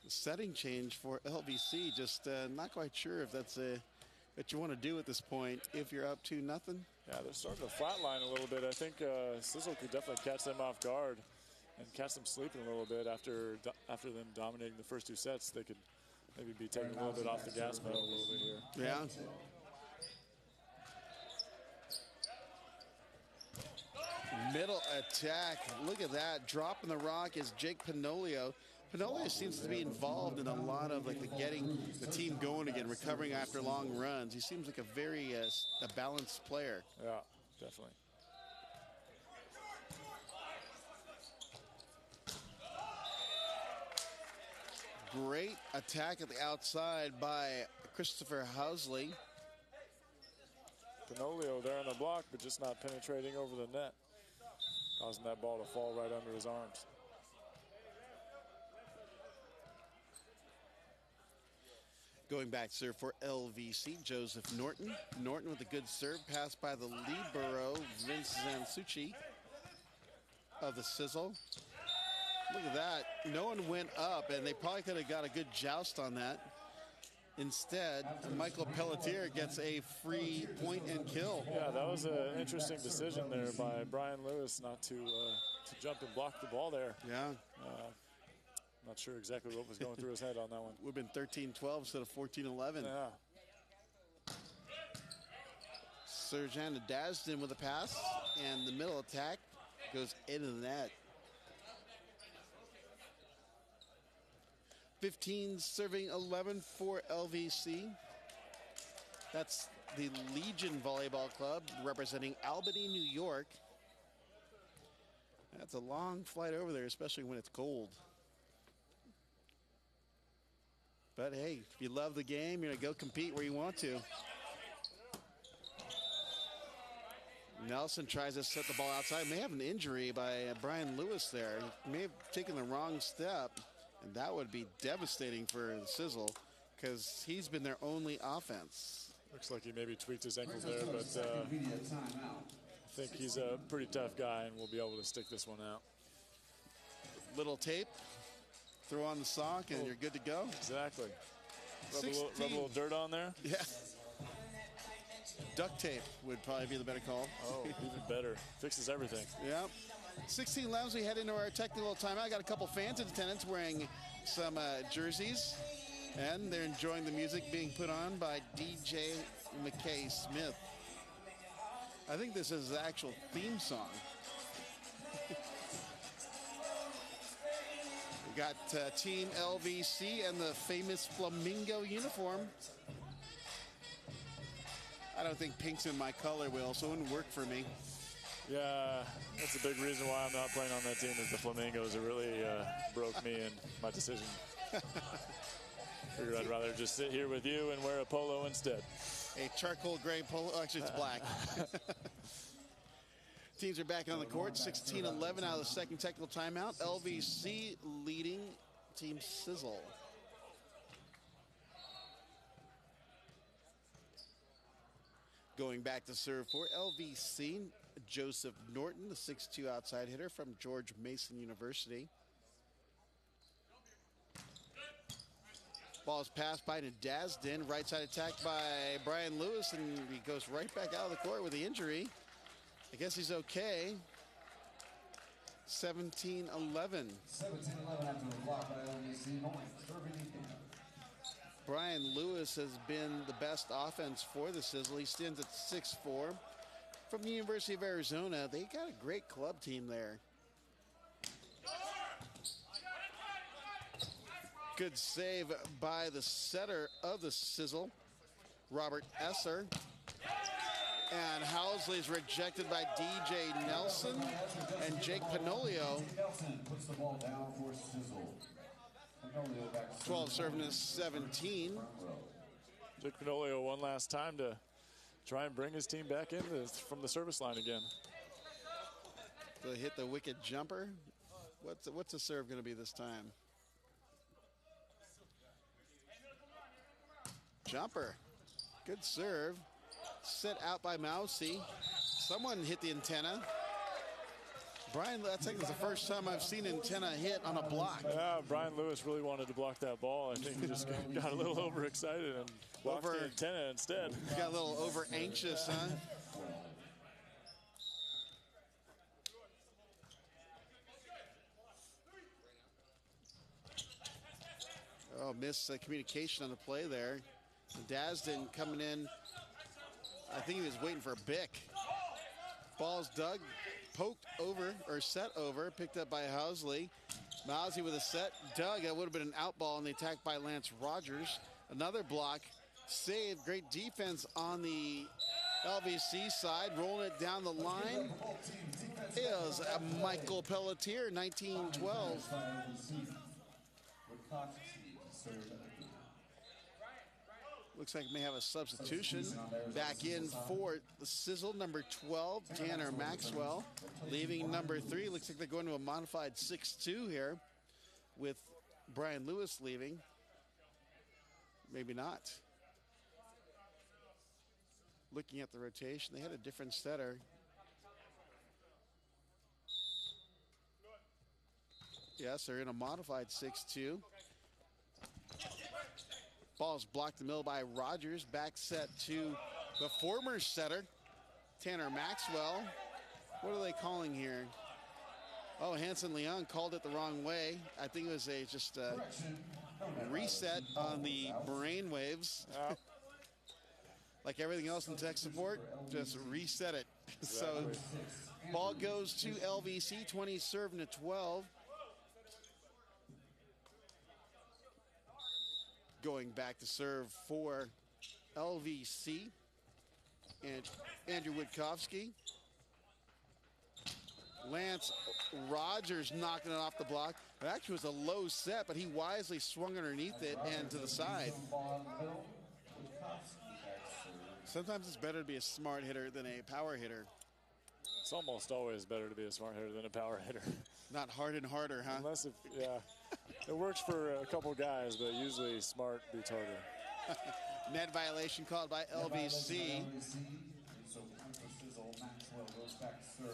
Speaker 1: Setting change for LVC. Just not quite sure if that's what you want to do at this point if you're up 2-0.
Speaker 3: Yeah, they're starting to flatline a little bit. I think Sizzle could definitely catch them off guard and catch them sleeping a little bit after them dominating the first 2 sets. They could maybe be taking a little bit off the gas pedal a little bit here.
Speaker 1: Yeah. Middle attack. Look at that. Dropping the rock is Jake Pinolio. Pinolio seems to be involved in a lot of like getting the team going again, recovering after long runs. He seems like a very a balanced player.
Speaker 3: Yeah, definitely.
Speaker 1: Great attack at the outside by Christopher Housley.
Speaker 3: Pinolio there on the block, but just not penetrating over the net, causing that ball to fall right under his arms.
Speaker 1: Going back to serve for LVC, Joseph Norton. Norton with a good serve, passed by the libero, Vince Zansucci of the Sizzle. Look at that. No one went up, and they probably could have got a good joust on that. Instead, Michael Pelletier gets a free point and kill.
Speaker 3: Yeah, that was an interesting decision there by Brian Lewis not to jump and block the ball there.
Speaker 1: Yeah.
Speaker 3: Not sure exactly what was going through his head on that one.
Speaker 1: Would have been 13-12 instead of 14-11.
Speaker 3: Yeah.
Speaker 1: Serjana Dasden with a pass, and the middle attack goes into the net. 15 serving 11 for LVC. That's the Legion Volleyball Club representing Albany, New York. That's a long flight over there, especially when it's cold. But hey, if you love the game, you're going to go compete where you want to. Nelson tries to set the ball outside. May have an injury by Brian Lewis there. He may have taken the wrong step, and that would be devastating for Sizzle because he's been their only offense.
Speaker 3: Looks like he maybe tweaked his ankle there, but I think he's a pretty tough guy, and we'll be able to stick this one out.
Speaker 1: Little tape, throw on the sock, and you're good to go.
Speaker 3: Exactly. Rub a little dirt on there.
Speaker 1: Yeah. Duct tape would probably be the better call.
Speaker 3: Oh, even better. Fixes everything.
Speaker 1: Yeah. 16 left, we head into our technical timeout. I got a couple fans in attendance wearing some jerseys, and they're enjoying the music being put on by DJ McKay Smith. I think this is the actual theme song. We got Team LVC and the famous flamingo uniform. I don't think pink's in my color, Will, so it wouldn't work for me.
Speaker 3: Yeah, that's a big reason why I'm not playing on that team is the Flamingos. It really broke me in my decision. Figured I'd rather just sit here with you and wear a polo instead.
Speaker 1: A charcoal gray polo. Oh, actually, it's black. Teams are back on the court. 16-11 out of the second technical timeout. LVC leading Team Sizzle. Going back to serve for LVC, Joseph Norton, the 6'2" outside hitter from George Mason University. Ball is passed by Nadasdin. Right side attacked by Brian Lewis, and he goes right back out of the court with the injury. I guess he's okay. 17-11.
Speaker 4: 17-11 after the block by LVC.
Speaker 1: Brian Lewis has been the best offense for the Sizzle. He stands at 6'4". From the University of Arizona, they got a great club team there. Good save by the setter of the Sizzle, Robert Esser. And Housley's rejected by DJ Nelson and Jake Panolio.
Speaker 4: Nelson puts the ball down for Sizzle.
Speaker 1: 12 serving to 17.
Speaker 3: Jake Panolio one last time to try and bring his team back in from the service line again.
Speaker 1: To hit the wicked jumper. What's the serve going to be this time? Jumper. Good serve. Set out by Mousy. Someone hit the antenna. Brian, I think it's the first time I've seen antenna hit on a block.
Speaker 3: Yeah, Brian Lewis really wanted to block that ball. I think he just got a little overexcited and blocked the antenna instead.
Speaker 1: Got a little over anxious, huh? Oh, missed communication on the play there. Dasden coming in. I think he was waiting for a Bick. Ball's dug, poked over, or set over, picked up by Housley. Mousy with a set, dug. That would have been an out ball, and the attack by Lance Rogers. Another block, save. Great defense on the LVC side, rolling it down the line. Is Michael Pelletier, 19-12. Looks like may have a substitution. Back in for the Sizzle, number 12, Tanner Maxwell. Leaving number 3. Looks like they're going to a modified 6'2" here with Brian Lewis leaving. Maybe not. Looking at the rotation, they had a different setter. Yes, they're in a modified 6'2". Ball's blocked the middle by Rogers. Back set to the former setter, Tanner Maxwell. What are they calling here? Oh, Hanson Leon called it the wrong way. I think it was just a reset on the brainwaves. Like everything else in tech support, just reset it. So ball goes to LVC, 20 serving to 12. Going back to serve for LVC and Andrew Witkowski. Lance Rogers knocking it off the block. It actually was a low set, but he wisely swung underneath it and to the side. Sometimes it's better to be a smart hitter than a power hitter.
Speaker 3: It's almost always better to be a smart hitter than a power hitter.
Speaker 1: Not hard and harder, huh?
Speaker 3: Unless, yeah. It works for a couple guys, but usually smart beats harder.
Speaker 1: Net violation called by LVC.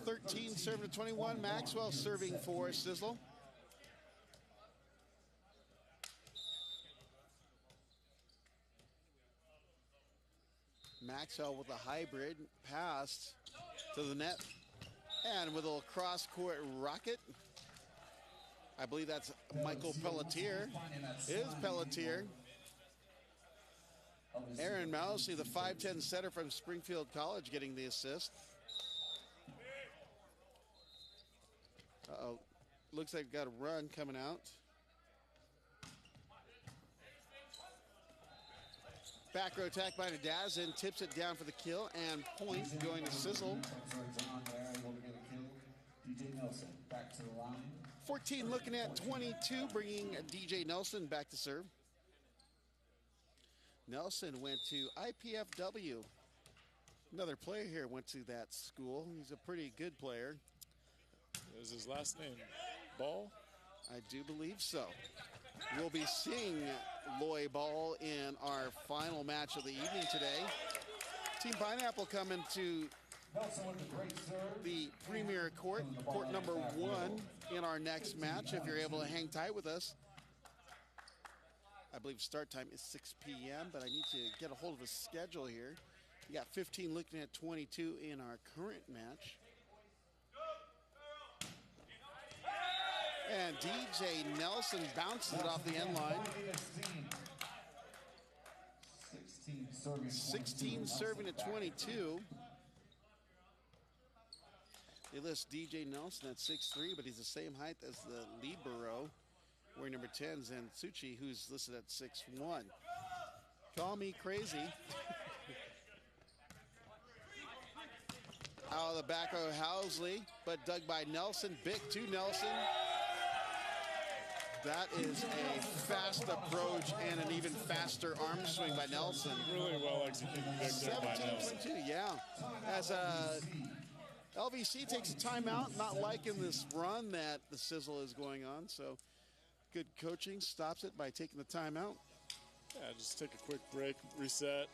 Speaker 1: 13 serving to 21. Maxwell serving for Sizzle. Maxwell with a hybrid pass to the net. And with a little cross-court rocket. I believe that's Michael Pelletier. It is Pelletier. Aaron Mousley, the 5'10 setter from Springfield College, getting the assist. Uh-oh. Looks like we've got a run coming out. Back row attack by Nadazin, tips it down for the kill, and point going to Sizzle. 14 looking at 22, bringing DJ Nelson back to serve. Nelson went to IPFW. Another player here went to that school. He's a pretty good player.
Speaker 3: Is his last name Ball?
Speaker 1: I do believe so. We'll be seeing Loy Ball in our final match of the evening today. Team Pineapple coming to the Premier Court, court number 1 in our next match. If you're able to hang tight with us. I believe start time is 6 p.m., but I need to get a hold of a schedule here. We got 15 looking at 22 in our current match. And DJ Nelson bounces it off the end line. 16 serving at 22. They list DJ Nelson at 6'3", but he's the same height as the libero, wearing number 10, Zantsuchi, who's listed at 6'1". Call me crazy. Out of the back row, Housley, but dug by Nelson. Big to Nelson. That is a fast approach and an even faster arm swing by Nelson.
Speaker 3: Really well executed big there by Nelson.
Speaker 1: 17-22, yeah. As LVC takes a timeout, not liking this run that the Sizzle is going on, so good coaching, stops it by taking the timeout.
Speaker 3: Yeah, just take a quick break, reset,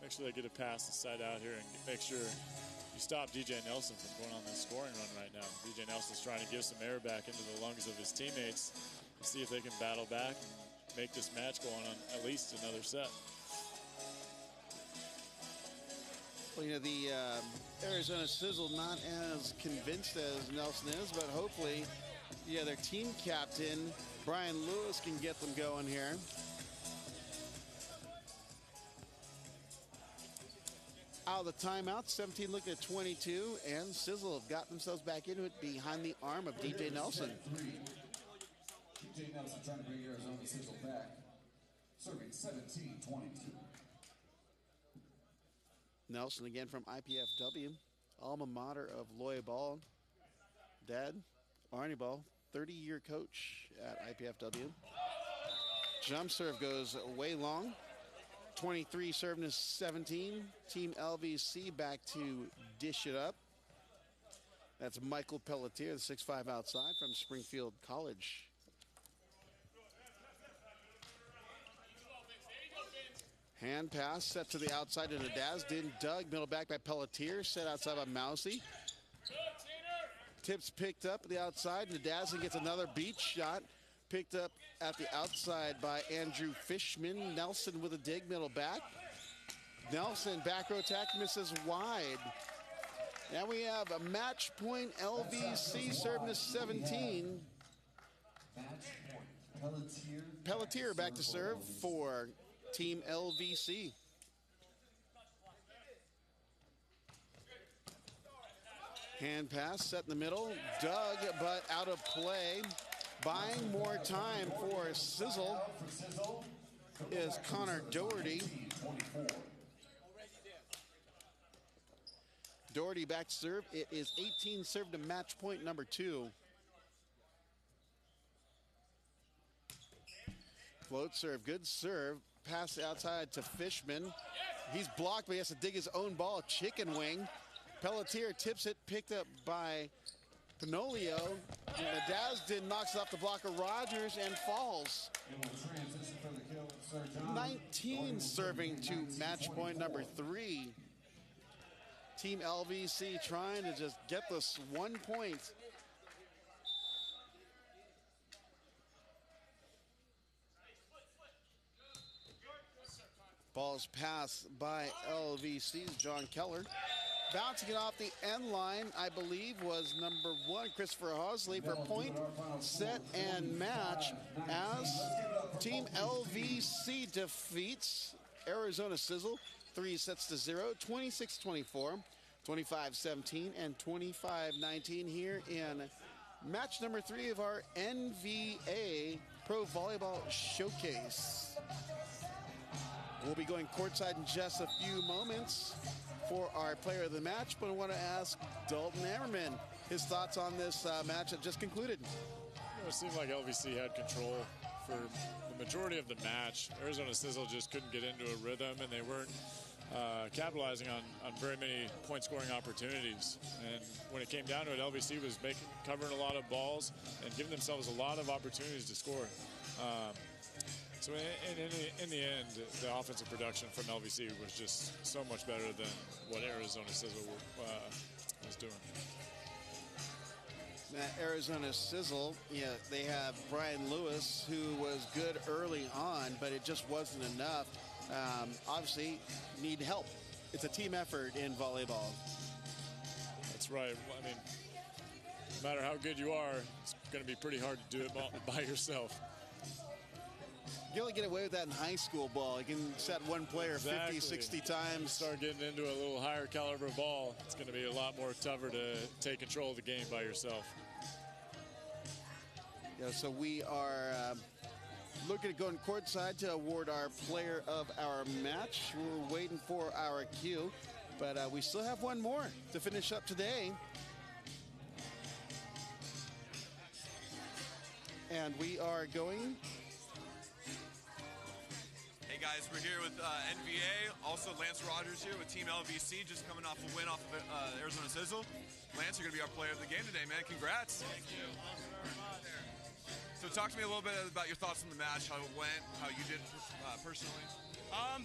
Speaker 3: make sure they get a pass inside out here, and make sure you stop DJ Nelson from going on this scoring run right now. DJ Nelson's trying to give some air back into the lungs of his teammates and see if they can battle back and make this match go on at least another set.
Speaker 1: Well, you know, the Arizona Sizzle not as convinced as Nelson is, but hopefully, yeah, their team captain, Brian Lewis, can get them going here. Out of the timeout, 17 looking at 22, and Sizzle have got themselves back into it behind the arm of DJ Nelson.
Speaker 4: DJ Nelson trying to bring Arizona Sizzle back, serving 17-22.
Speaker 1: Nelson again from IPFW, alma mater of Loy Ball. Dad, Arnie Ball, 30-year coach at IPFW. Jump serve goes way long. 23 serving to 17. Team LVC back to dish it up. That's Michael Pelletier, the 6'5" outside from Springfield College. Hand pass set to the outside to Nadaz. Dug, middle back by Pelletier, set outside by Mousy. Tips picked up at the outside. Nadaz gets another beat shot. Picked up at the outside by Andrew Fishman. Nelson with a dig, middle back. Nelson, back row attack, misses wide. Now we have a match point, LVC serving to 17.
Speaker 4: Match point.
Speaker 1: Pelletier back to serve for Team LVC. Hand pass set in the middle. Dug, but out of play. Buying more time for Sizzle is Connor Doherty. Doherty back to serve. It is 18 serve to match point number 2. Float serve, good serve. Pass outside to Fishman. He's blocked, but he has to dig his own ball. Chicken wing. Pelletier tips it, picked up by Pinolio. Nadasdin knocks it off the block of Rogers and falls. 19 serving to match point number 3. Team LVC trying to just get this 1 point. Ball's passed by LVC's John Keller. Bouncing it off the end line, I believe, was number 1, Christopher Hosley, for point, set, and match as Team LVC defeats Arizona Sizzle 3-0, 26-24, 25-17, and 25-19 here in match number 3 of our NVA Pro Volleyball Showcase. We'll be going courtside in just a few moments for our player of the match, but I want to ask Dalton Ammerman his thoughts on this match that just concluded.
Speaker 3: It seemed like LVC had control for the majority of the match. Arizona Sizzle just couldn't get into a rhythm, and they weren't capitalizing on very many point-scoring opportunities. And when it came down to it, LVC was covering a lot of balls and giving themselves a lot of opportunities to score. So in the end, the offensive production from LVC was just so much better than what Arizona Sizzle was doing.
Speaker 1: Arizona Sizzle, they have Brian Lewis, who was good early on, but it just wasn't enough. Obviously, need help. It's a team effort in volleyball.
Speaker 3: That's right. I mean, no matter how good you are, it's going to be pretty hard to do it by yourself.
Speaker 1: You only get away with that in high school ball. You can set one player
Speaker 3: exactly.
Speaker 1: 50, 60 times.
Speaker 3: Start getting into a little higher caliber ball, it's going to be a lot more tougher to take control of the game by yourself.
Speaker 1: So we are looking at going courtside to award our player of our match. We're waiting for our cue, but we still have one more to finish up today. And we are going...
Speaker 5: Hey guys, we're here with NVA, also Lance Rogers here with Team LVC, just coming off a win off of Arizona Sizzle. Lance, you're going to be our player of the game today, man. Congrats.
Speaker 6: Thank you. Awesome very much.
Speaker 5: So talk to me a little bit about your thoughts on the match, how it went, how you did personally.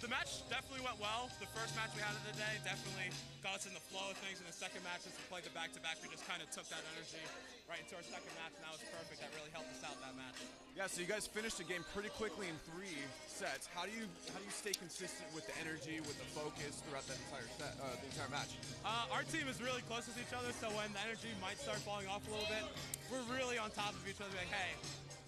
Speaker 6: The match definitely went well. The first match we had of the day definitely got us in the flow of things. And the second match, since we played the back-to-back, we just kind of took that energy right into our second match, and that was perfect. That really helped us out that match.
Speaker 5: Yeah, so you guys finished the game pretty quickly in 3 sets. How do you stay consistent with the energy, with the focus throughout that entire set, the entire match?
Speaker 6: Our team is really close with each other, so when the energy might start falling off a little bit, we're really on top of each other. Like, hey,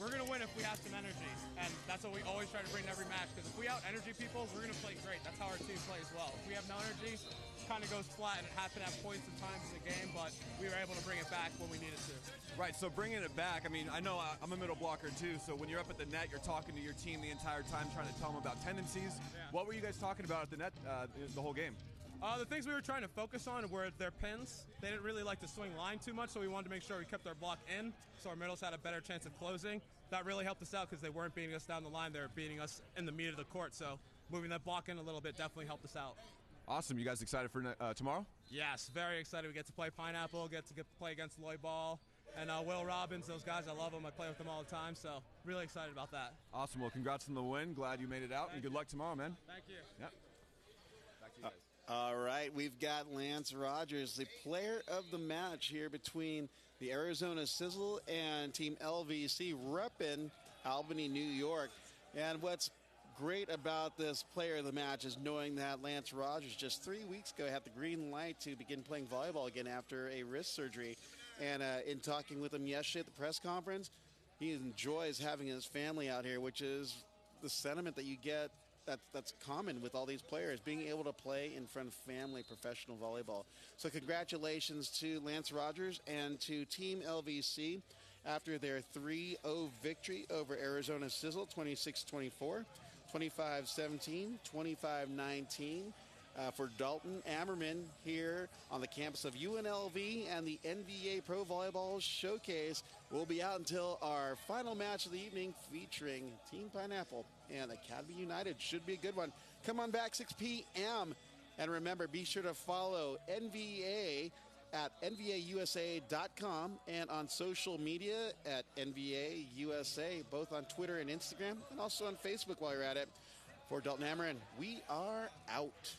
Speaker 6: we're going to win if we have some energy, and that's what we always try to bring in every match, because if we out-energy people, we're going to play great. That's how our team plays well. If we have no energy, it kind of goes flat, and it happened at points and times in the game, but we were able to bring it back when we needed to.
Speaker 5: Right, so bringing it back, I mean, I know I'm a middle blocker too, so when you're up at the net, you're talking to your team the entire time, trying to tell them about tendencies.
Speaker 6: Yeah.
Speaker 5: What were you guys talking about at the net the whole game?
Speaker 6: The things we were trying to focus on were their pins. They didn't really like to swing line too much, so we wanted to make sure we kept our block in, so our middles had a better chance of closing. That really helped us out because they weren't beating us down the line. They were beating us in the meat of the court, so moving that block in a little bit definitely helped us out.
Speaker 5: Awesome. You guys excited for tomorrow?
Speaker 6: Yes, very excited. We get to play Pineapple, get to play against Lloyd Ball, and Will Robbins, those guys, I love them. I play with them all the time, so really excited about that.
Speaker 5: Awesome. Well, congrats on the win. Glad you made it out, and good luck tomorrow, man.
Speaker 6: Thank you.
Speaker 5: Yep. Back to you guys.
Speaker 1: All right, we've got Lance Rogers, the player of the match here between the Arizona Sizzle and Team LVC, repping Albany, New York. And what's great about this player of the match is knowing that Lance Rogers just 3 weeks ago had the green light to begin playing volleyball again after a wrist surgery. And in talking with him yesterday at the press conference, he enjoys having his family out here, which is the sentiment that you get that's common with all these players, being able to play in front of family professional volleyball. So congratulations to Lance Rogers and to Team LVC after their 3-0 victory over Arizona Sizzle, 26-24, 25-17, 25-19. for Dalton Ammerman here on the campus of UNLV and the NVA Pro Volleyball Showcase. We'll be out until our final match of the evening featuring Team Pineapple and Academy United. Should be a good one. Come on back, 6 p.m. And remember, be sure to follow NVA at nvausa.com and on social media at NVAUSA, both on Twitter and Instagram, and also on Facebook while you're at it. For Dalton Ammerman, we are out.